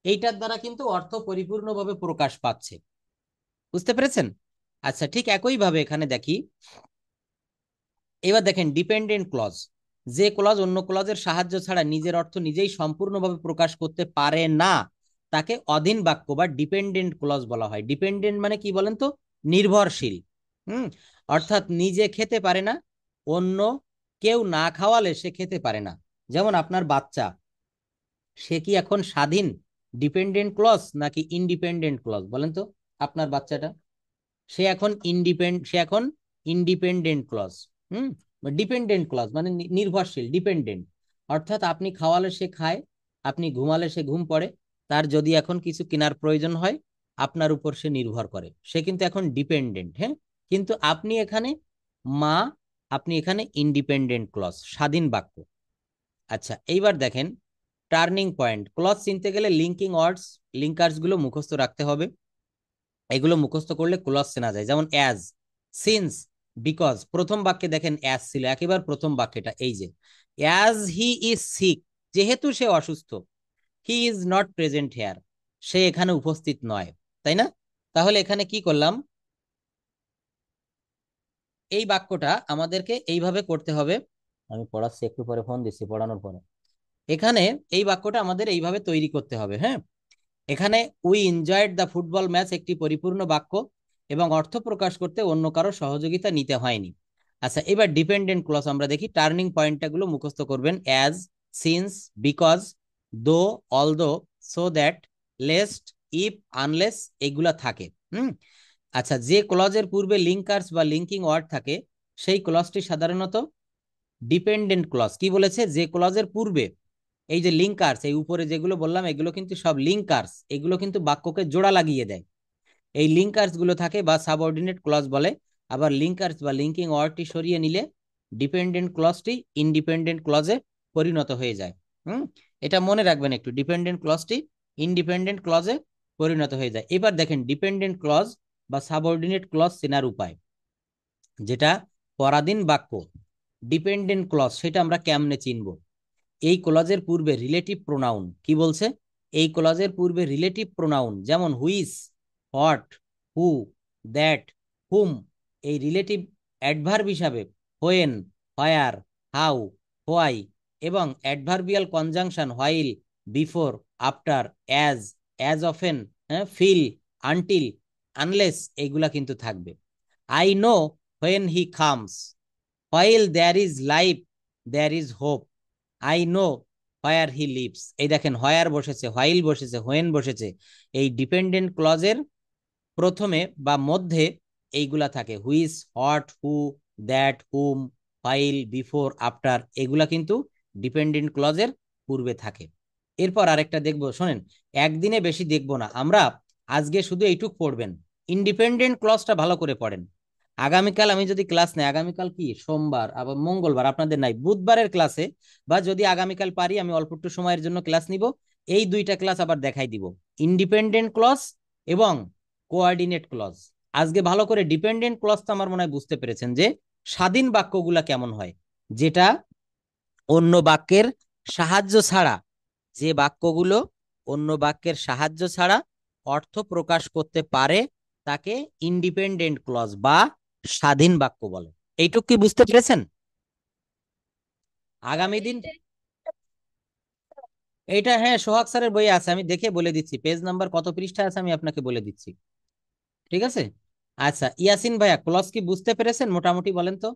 এইটার দ্বারা কিন্তু অর্থ পরিপূর্ণভাবে প্রকাশ পাচ্ছে। বুঝতে পেরেছেন? আচ্ছা, ঠিক একইভাবে এখানে দেখি। এবার দেখেন ডিপেন্ডেন্ট ক্লজ, যে ক্লজ অন্য ক্লজের সাহায্য ছাড়া নিজের অর্থ নিজেই সম্পূর্ণভাবে প্রকাশ করতে পারে না, তাকে অধীন বাক্য বা ডিপেন্ডেন্ট ক্লজ বলা হয়। ডিপেন্ডেন্ট মানে কি বলেন তো? নির্ভরশীল। হুম। অর্থাৎ নিজে খেতে পারে না, অন্য কেউ না খাওয়ালে সে খেতে পারে না। যেমন আপনার বাচ্চা, সে কি এখন স্বাধীন ডিপেন্ডেন্ট ক্লজ নাকি ইন্ডিপেন্ডেন্ট ক্লজ বলেন তো? আপনার বাচ্চাটা, সে এখন ইন্ডিপেন্ডেন্ট ক্লজ। হুম। ডিপেন্ডেন্ট ক্লজ মানে নির্ভরশীল, ডিপেন্ডেন্ট। অর্থাৎ আপনি খাওয়ালে সে খায়, আপনি ঘুমালে সে ঘুম পড়ে, তার যদি এখন কিছু কেনার প্রয়োজন হয় আপনার উপর সে নির্ভর করে, সে কিন্তু এখন ডিপেন্ডেন্ট। হ্যাঁ, কিন্তু আপনি এখানে মা, আপনি এখানে ইন্ডিপেন্ডেন্ট ক্লজ, স্বাধীন বাক্য। আচ্ছা, এইবার দেখেন টার্নিং পয়েন্ট। ক্লজ চিনতে গেলে লিঙ্কিং ওয়ার্ডস, লিঙ্কার্স গুলো মুখস্থ রাখতে হবে। এগুলো মুখস্থ করলে ক্লজ চেনা যায়। যেমন অ্যাজ, সিন্স, বিকজ। প্রথম বাক্যে দেখেন অ্যাজ ছিল, একেবারে প্রথম বাক্যটা এই যে অ্যাজ হি ইজ সিক, যেহেতু সে অসুস্থ, he is not present here, সে এখানে উপস্থিত নয়। তাই না? তাহলে এখানে কি করলাম? এই বাক্যটা আমাদেরকে এইভাবে করতে হবে। আমি পড়াচ্ছি, একটু পরে ফোন দিচ্ছি পড়ানোর পরে। এখানে এই বাক্যটা আমাদের এইভাবে তৈরি করতে হবে। হ্যাঁ, এখানে we enjoyed the football match একটি পরিপূর্ণ বাক্য এবং অর্থ প্রকাশ করতে অন্য কারো সহযোগিতা নিতে হয়নি। আচ্ছা, এবার ডিপেন্ডেন্ট ক্লজ আমরা দেখি। টার্নিং পয়েন্টগুলো মুখস্থ করবেন। As, since, because, though, although, so that, lest, if, unless, এগুলা থাকে। হুম। আচ্ছা, যে ক্লজের পূর্বে লিঙ্কার্স বা লিঙ্কিং ওয়ার্ড থাকে সেই ক্লজটি সাধারণত ডিপেন্ডেন্ট ক্লজ। কি বলেছে? যে ক্লজের পূর্বে এই যে লিঙ্কার্স, এই উপরে যেগুলো বললাম এগুলো কিন্তু সব লিঙ্কার্স, এগুলো কিন্তু বাক্যকে জোড়া লাগিয়ে দেয়। এই লিঙ্কার্স গুলো থাকে বা সাবঅর্ডিনেট ক্লজ বলে। আবার লিঙ্কার্স বা লিঙ্কিং ওয়ার্ডটি সরিয়ে নিলে ডিপেন্ডেন্ট ক্লজটি ইন্ডিপেন্ডেন্ট ক্লজে পরিণত হয়ে যায়। হুম। এটা মনে রাখবেন একটু, ডিপেন্ডেন্ট ক্লজটি ইন্ডিপেন্ডেন্ট ক্লজে পরিণত হয়ে যায়। এবার দেখেন ডিপেন্ডেন্ট ক্লজ বা সাবঅর্ডিনেট ক্লজ চেনার উপায়, যেটা পরাধীন বাক্য ডিপেন্ডেন্ট ক্লজ, সেটা আমরা কেমনে চিনবো? এই ক্লজের পূর্বে রিলেটিভ প্রোনাউন। কি বলছে? এই ক্লজের পূর্বে রিলেটিভ প্রোনাউন যেমন which, what, who, that, whom, এই রিলেটিভ অ্যাডভার্ব হিসাবে হোয়েন, হোয়ার, হাউ, হোয়াই, এবং adverbial conjunction while, before, after, as often, fill, until, unless, এইগুলা কিন্তু থাকবে। I know when he comes, while there is life there is hope, I know where he lives. এই দেখেন হোয়ার বসেছে, হোয়াইল বসেছে, হোয়েন বসেছে। এই ডিপেন্ডেন্ট ক্লজের প্রথমে বা মধ্যে এইগুলা থাকে, which, what, who, that, hmm, while, before, after, এগুলা কিন্তু ডিপেন্ডেন্ট ক্লজের পূর্বে থাকে। এরপর আরেকটা দেখবো, শোনেন, একদিনে বেশি দেখবো না আমরা, আজকে শুধু এইটুক পড়বেন, ইন্ডিপেন্ডেন্ট ক্লজটা ভালো করে পড়েন। আগামীকাল আমি যদি ক্লাস নেই, আগামীকাল কি সোমবার, আবার মঙ্গলবার আপনাদের নাই, বুধবারের ক্লাসে বা যদি আগামীকাল পারি আমি অল্প একটু সময়ের জন্য ক্লাস নিব, এই দুইটা ক্লাস আবার দেখাই দিব, ইন্ডিপেন্ডেন্ট ক্লজ এবং কোঅর্ডিনেট ক্লজ। আজকে ভালো করে ডিপেন্ডেন্ট ক্লজটা আমার মনে হয় বুঝতে পেরেছেন যে স্বাধীন বাক্যগুলা কেমন হয়, যেটা অন্য বাক্যের সাহায্য ছাড়া, যে বাক্যগুলো অন্য বাক্যের সাহায্য ছাড়া অর্থ প্রকাশ করতে পারে তাকে ইন্ডিপেন্ডেন্ট ক্লজ বা স্বাধীন বাক্য বলে। এইটুকু কি বুঝতে পেরেছেন? আগামী দিন এইটা, হ্যাঁ, সোহাগ স্যারের বইয়ে আছে, আমি দেখে বলে দিচ্ছি পেজ নাম্বার কত পৃষ্ঠা আছে, আমি আপনাকে বলে দিচ্ছি। ঠিক আছে। আচ্ছা ইয়াসিন ভাইয়া, ক্লজ কি বুঝতে পেরেছেন মোটামুটি, বলেন তো।